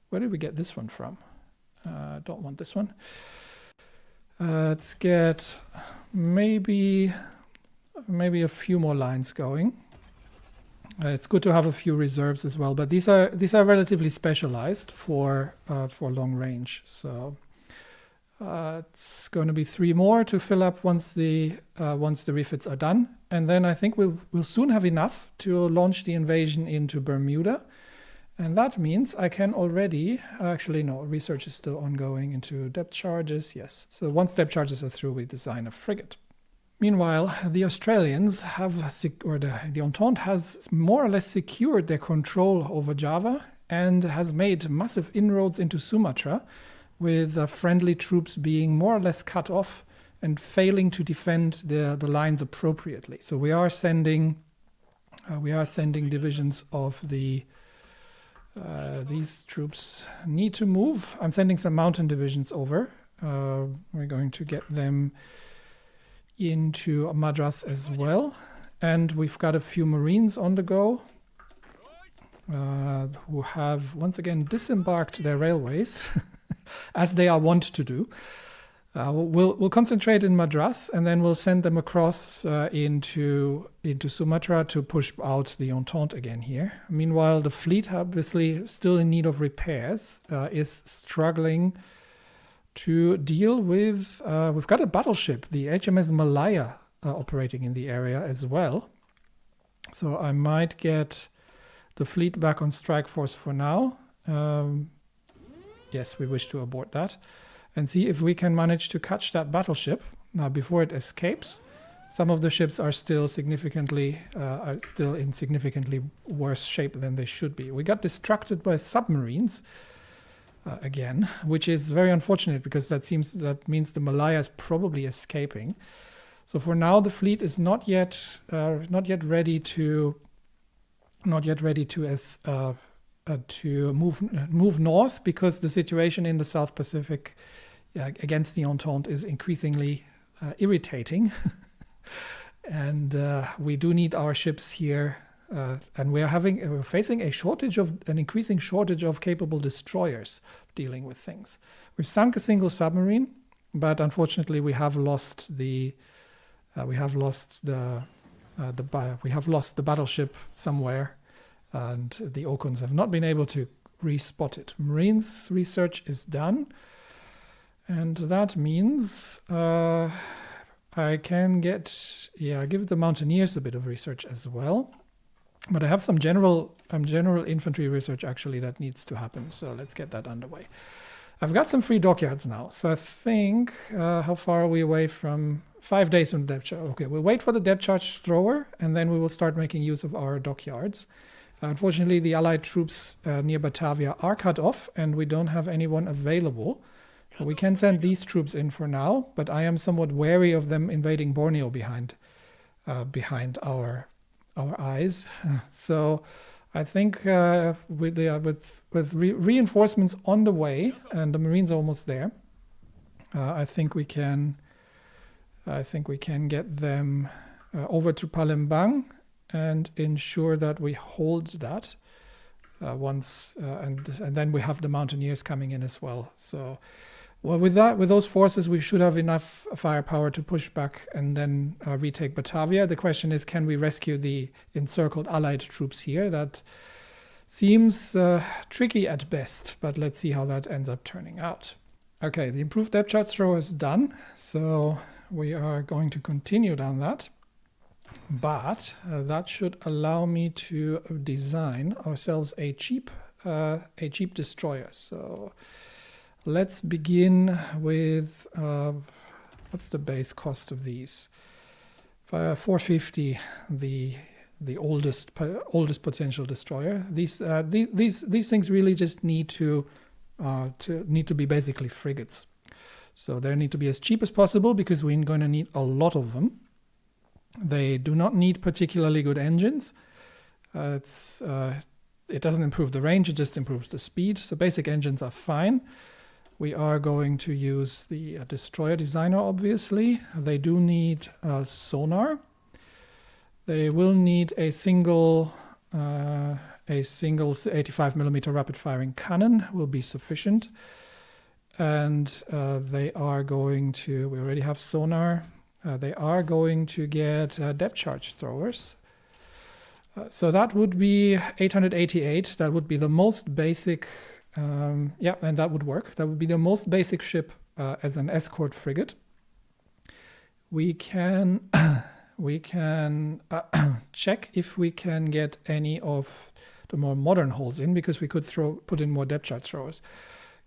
Where did we get this one from? Don't want this one. Let's get maybe a few more lines going. It's good to have a few reserves as well, but these are relatively specialized for long range. So it's going to be 3 more to fill up once the refits are done, and then I think we'll soon have enough to launch the invasion into Bermuda. And that means I can already, actually no, research is still ongoing into depth charges, yes. So once depth charges are through, we design a frigate. Meanwhile, the Australians the Entente has more or less secured their control over Java and has made massive inroads into Sumatra, with friendly troops being more or less cut off and failing to defend the lines appropriately. So we are sending divisions of these troops need to move. I'm sending some mountain divisions over. We're going to get them into Madras as well. And we've got a few Marines on the go who have once again disembarked their railways, as they are wont to do. We'll concentrate in Madras, and then we'll send them across into Sumatra to push out the Entente again here. Meanwhile, the fleet, obviously still in need of repairs, is struggling to deal with. We've got a battleship, the HMS Malaya, operating in the area as well. So I might get the fleet back on strike force for now. Yes, we wish to abort that. And see if we can manage to catch that battleship now before it escapes. Some of the ships are still in significantly worse shape than they should be. We got distracted by submarines again, which is very unfortunate because that means the Malaya is probably escaping. So for now, the fleet is not yet ready to move north, because the situation in the South Pacific against the Entente is increasingly irritating. And we do need our ships here, and we're facing an increasing shortage of capable destroyers dealing with things. We've sunk a single submarine, but unfortunately we have lost the battleship somewhere, and the Okuns have not been able to respot it. Marines research is done. And that means I can give the Mountaineers a bit of research as well. But I have some general infantry research actually that needs to happen. So let's get that underway. I've got some free dockyards now. So I think, how far are we away from 5 days from the depth charge? Okay, we'll wait for the depth charge thrower, and then we will start making use of our dockyards. Unfortunately, the Allied troops near Batavia are cut off, and we don't have anyone available. We can send these troops in for now, but I am somewhat wary of them invading Borneo behind our eyes. So I think with reinforcements on the way and the Marines are almost there, I think we can get them over to Palembang and ensure that we hold that once, and then we have the mountaineers coming in as well. So, well, with those forces, we should have enough firepower to push back and then retake Batavia. The question is, can we rescue the encircled Allied troops here? That seems tricky at best, but let's see how that ends up turning out. Okay, the improved depth charge thrower is done, so we are going to continue down that. But that should allow me to design ourselves a cheap destroyer. So let's begin with what's the base cost of these? 450, the oldest potential destroyer. These things really just need to be basically frigates. So they need to be as cheap as possible because we're going to need a lot of them. They do not need particularly good engines. It doesn't improve the range, it just improves the speed. So basic engines are fine. We are going to use the destroyer designer, obviously. They do need sonar. They will need a single 85mm rapid firing cannon will be sufficient. And they are going to, we already have sonar. They are going to get depth charge throwers. So that would be 888. That would be the most basic, and that would work. That would be the most basic ship as an escort frigate. We can check if we can get any of the more modern hulls in, because we could put in more depth charge throwers,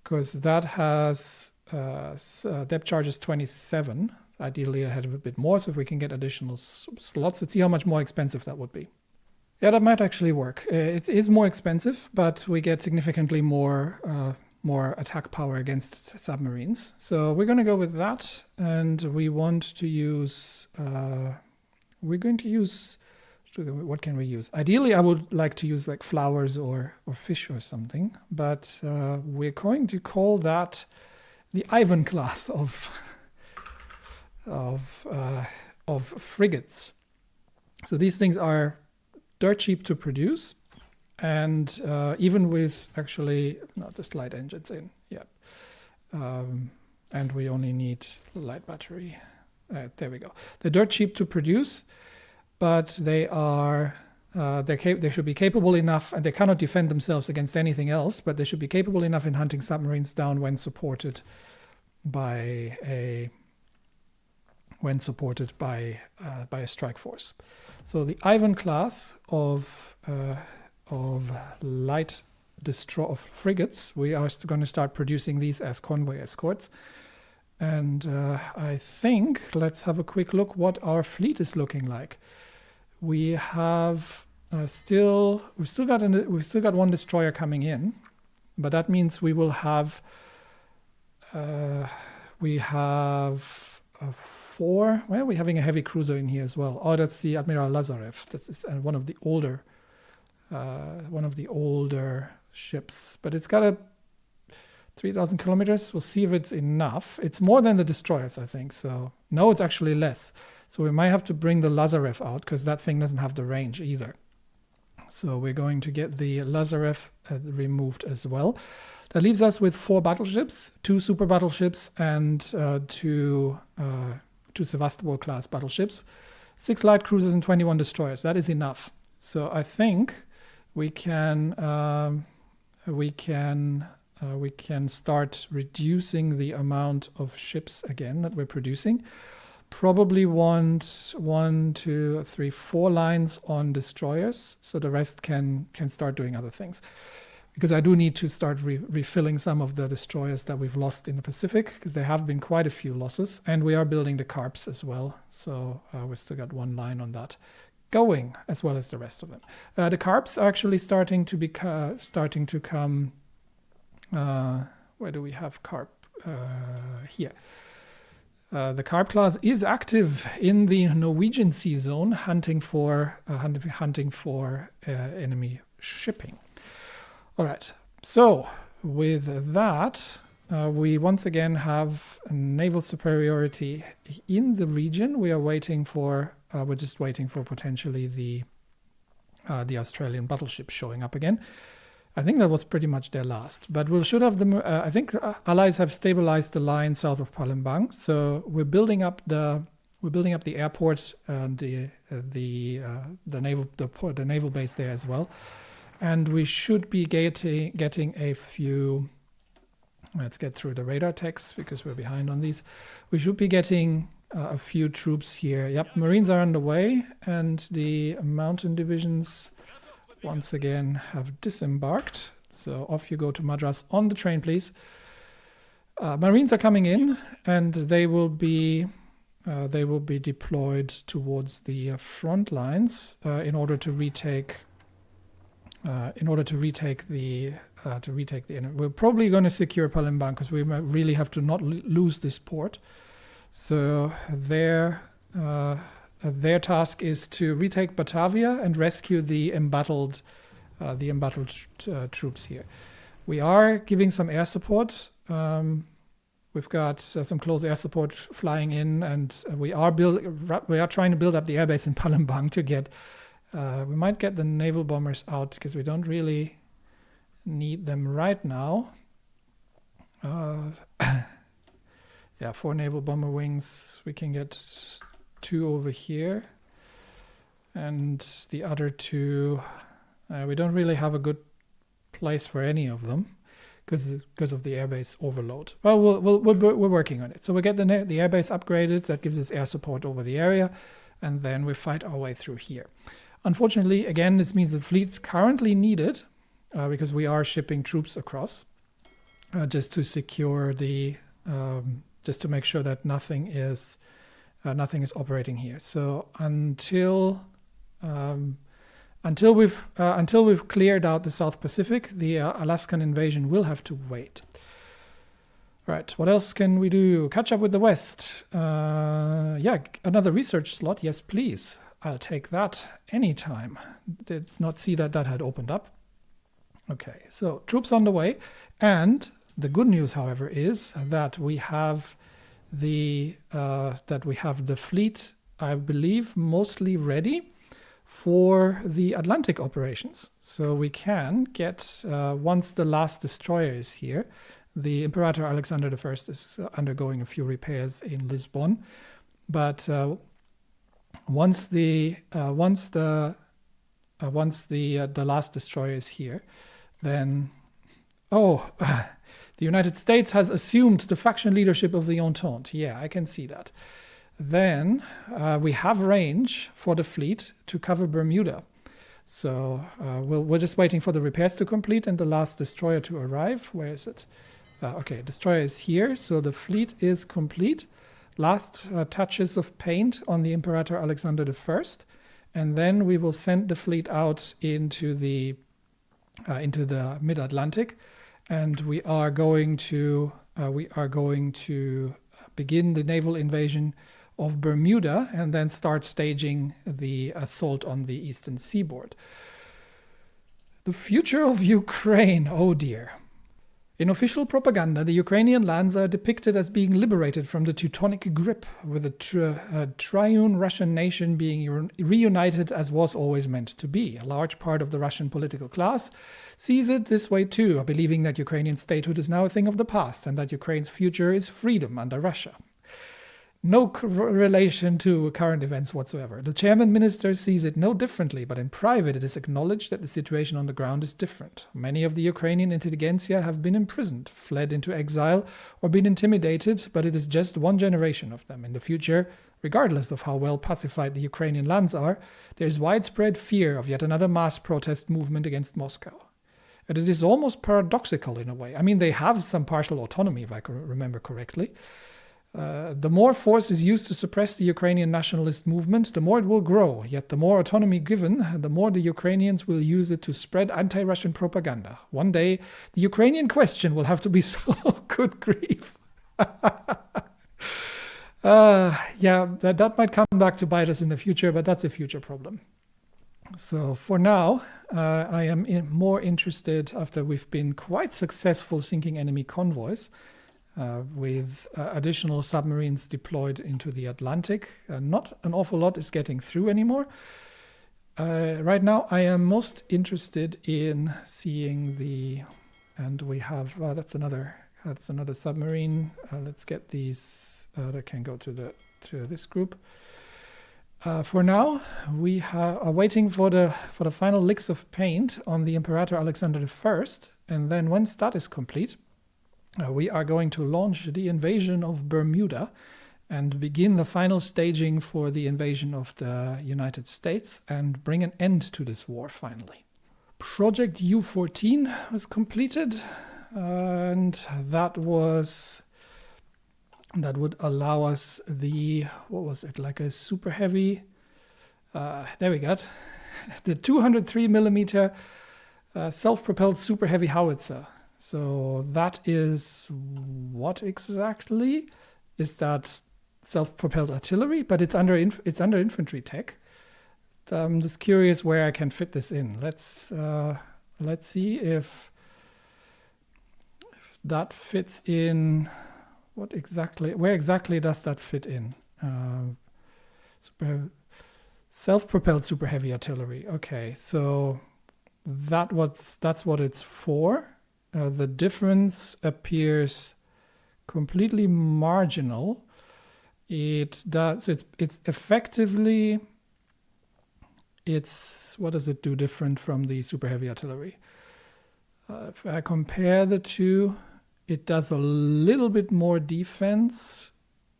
because that has depth charge is 27. Ideally, I had a bit more, so if we can get additional slots, let's see how much more expensive that would be. Yeah, that might actually work. It is more expensive, but we get significantly more attack power against submarines. So we're going to go with that, and we want to use. What can we use? Ideally, I would like to use like flowers or fish or something, but we're going to call that the Ivan class of frigates. So these things are dirt cheap to produce, and even with just light engines in, and we only need light battery. There we go. They're dirt cheap to produce, but they are they should be capable enough, and they cannot defend themselves against anything else, but they should be capable enough in hunting submarines down when supported by a a strike force. So the Ivan class of light of frigates, we are going to start producing these as convoy escorts. And I think let's have a quick look what our fleet is looking like. We have we've still got one destroyer coming in, but that means we will have four. Well, we're having a heavy cruiser in here as well. Oh, that's the Admiral Lazarev. That's one of the older ships, but it's got a 3,000 kilometers. We'll see if it's enough. It's more than the destroyers, I think. So no, it's actually less. So we might have to bring the Lazarev out, because that thing doesn't have the range either. So we're going to get the Lazarev removed as well. That leaves us with 4 battleships, 2 super battleships, and 2 Sevastopol class battleships, 6 light cruisers and 21 destroyers. That is enough. So I think we can start reducing the amount of ships again that we're producing. Probably want 1, 2, 3, 4 lines on destroyers, so the rest can start doing other things. Because I do need to start refilling some of the destroyers that we've lost in the Pacific, because there have been quite a few losses, and we are building the Carps as well. So we still got 1 line on that. going as well as the rest of them. The carps are actually starting to come. Where do we have carp? Here. The carp class is active in the Norwegian sea zone, hunting for enemy shipping. All right. So with that, we once again have naval superiority in the region. We are waiting for. We're just waiting for potentially the Australian battleship showing up again. I think that was pretty much their last, but we should have them. I think Allies have stabilized the line south of Palembang, so we're building up the airport and the naval base there as well, and we should be getting a few. Let's get through the radar text because we're behind on these. We should be getting a few troops here. Yep, Marines are underway, and the mountain divisions once again have disembarked. So off you go to Madras on the train, please. Marines are coming in, and they will be deployed towards the front lines in order to retake the enemy. We're probably going to secure Palembang because we really have to not lose this port. So their task is to retake Batavia and rescue the embattled troops here. We are giving some air support. We've got some close air support flying in, and we are trying to build up the airbase in Palembang to get. We might get the naval bombers out because we don't really need them right now. Yeah, 4 naval bomber wings. We can get 2 over here, and the other 2. We don't really have a good place for any of them because of the airbase overload. Well, we're working on it. So we get the airbase upgraded. That gives us air support over the area, and then we fight our way through here. Unfortunately, again, this means the fleet's currently needed because we are shipping troops across just to secure the just to make sure that nothing is operating here. So until we've cleared out the South Pacific, the Alaskan invasion will have to wait. All right, what else can we do? Catch up with the West. Yeah, another research slot. Yes, please. I'll take that anytime. Did not see that had opened up. Okay, so troops on the way, and the good news, however, is that we have the fleet, I believe, mostly ready for the Atlantic operations. So we can get once the last destroyer is here. The Imperator Alexander I is undergoing a few repairs in Lisbon, but once the last destroyer is here, then the United States has assumed the faction leadership of the Entente. Yeah, I can see that. Then we have range for the fleet to cover Bermuda. So we're just waiting for the repairs to complete and the last destroyer to arrive. Where is it? Okay, destroyer is here. So the fleet is complete. Last touches of paint on the Imperator Alexander I. And then we will send the fleet out into the mid-Atlantic. And we are going to begin the naval invasion of Bermuda and then start staging the assault on the eastern seaboard. The future of Ukraine, oh dear. In official propaganda, the Ukrainian lands are depicted as being liberated from the Teutonic grip, with the triune Russian nation being reunited as was always meant to be. A large part of the Russian political class sees it this way too, believing that Ukrainian statehood is now a thing of the past and that Ukraine's future is freedom under Russia. No relation to current events whatsoever. The chairman minister sees it no differently, but in private it is acknowledged that the situation on the ground is different. Many of the Ukrainian intelligentsia have been imprisoned, fled into exile, or been intimidated, but it is just one generation of them. In the future, regardless of how well pacified the Ukrainian lands are, there is widespread fear of yet another mass protest movement against Moscow. And it is almost paradoxical in a way. I mean, they have some partial autonomy, if I can remember correctly. The more force is used to suppress the Ukrainian nationalist movement, the more it will grow. Yet the more autonomy given, the more the Ukrainians will use it to spread anti-Russian propaganda. One day, the Ukrainian question will have to be solved. Good grief. Yeah, that might come back to bite us in the future, but that's a future problem. So for now, I am more interested, after we've been quite successful sinking enemy convoys, with additional submarines deployed into the Atlantic. Not an awful lot is getting through anymore. Right now, I am most interested in seeing and we have, that's another submarine. Let's get these, that can go to this group. For now, we are waiting for the final licks of paint on the Imperator Alexander I, and then once that is complete, we are going to launch the invasion of Bermuda and begin the final staging for the invasion of the United States and bring an end to this war finally. Project U-14 was completed, and that would allow us what was it, like a super heavy, there we got, the 203 millimeter self-propelled super heavy howitzer. So that is, what exactly? Is that self-propelled artillery? But it's under infantry tech. I'm just curious where I can fit this in. Let's see if that fits in. Where exactly does that fit in? Self-propelled super heavy artillery. Okay, so that's what it's for. The difference appears completely marginal. It does. It's effectively. What does it do different from the super heavy artillery? If I compare the two, it does a little bit more defense,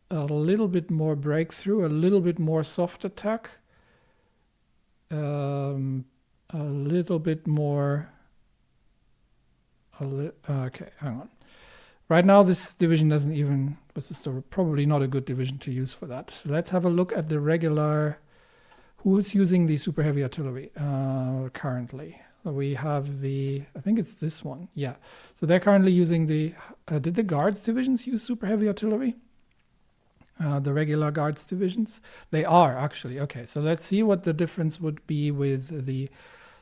a little bit more breakthrough, a little bit more soft attack, a little bit more. Okay, hang on. Right now, this division doesn't even. Probably not a good division to use for that. So let's have a look at the regular. Who is using the super heavy artillery currently? We have I think it's this one. Yeah. So they're currently using did the Guards divisions use super heavy artillery? The regular Guards divisions? They are actually. Okay, so let's see what the difference would be with the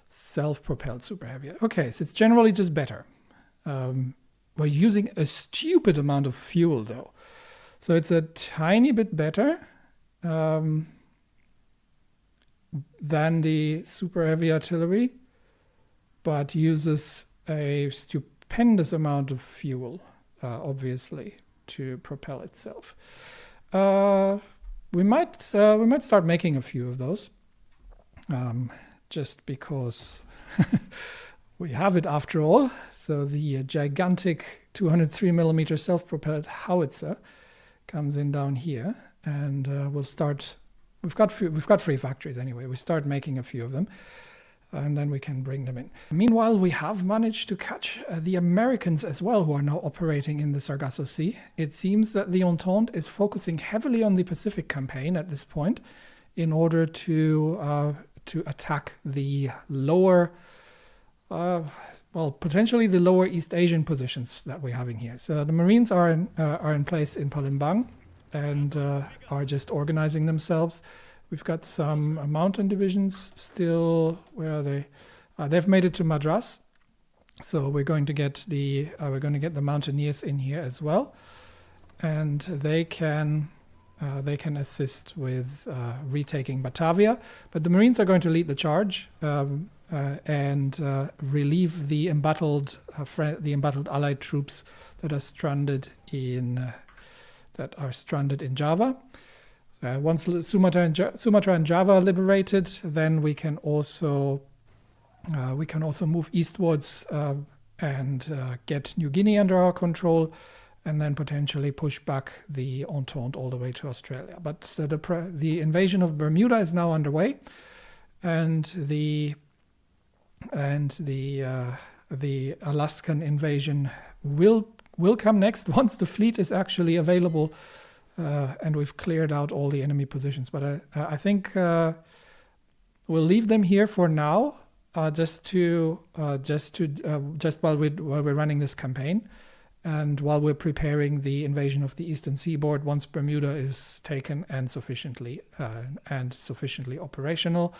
self-propelled super heavy. Okay, so it's generally just better. We're using a stupid amount of fuel though. So it's a tiny bit better than the super heavy artillery, but uses a stupendous amount of fuel, obviously, to propel itself. We might start making a few of those, just because we have it after all. So the gigantic 203 millimeter self-propelled howitzer comes in down here, and we'll start. We've got free factories anyway. We start making a few of them, and then we can bring them in. Meanwhile, we have managed to catch the Americans as well, who are now operating in the Sargasso Sea. It seems that the Entente is focusing heavily on the Pacific campaign at this point, in order to attack the lower, potentially the lower East Asian positions that we're having here. So the Marines are in place in Palembang, and are just organizing themselves. We've got some mountain divisions still. Where are they? They've made it to Madras, so we're going to get the mountaineers in here as well, and they can assist with retaking Batavia. But the Marines are going to lead the charge and relieve the embattled Allied troops that are stranded in Java. Once Sumatra and Java are liberated, then we can also move eastwards and get New Guinea under our control, and then potentially push back the Entente all the way to Australia. But the invasion of Bermuda is now underway, and the Alaskan invasion will come next once the fleet is actually available and we've cleared out all the enemy positions. But I think we'll leave them here for now, just while we're running this campaign, and while we're preparing the invasion of the eastern seaboard once Bermuda is taken and sufficiently operational,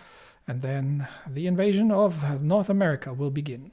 and then the invasion of North America will begin.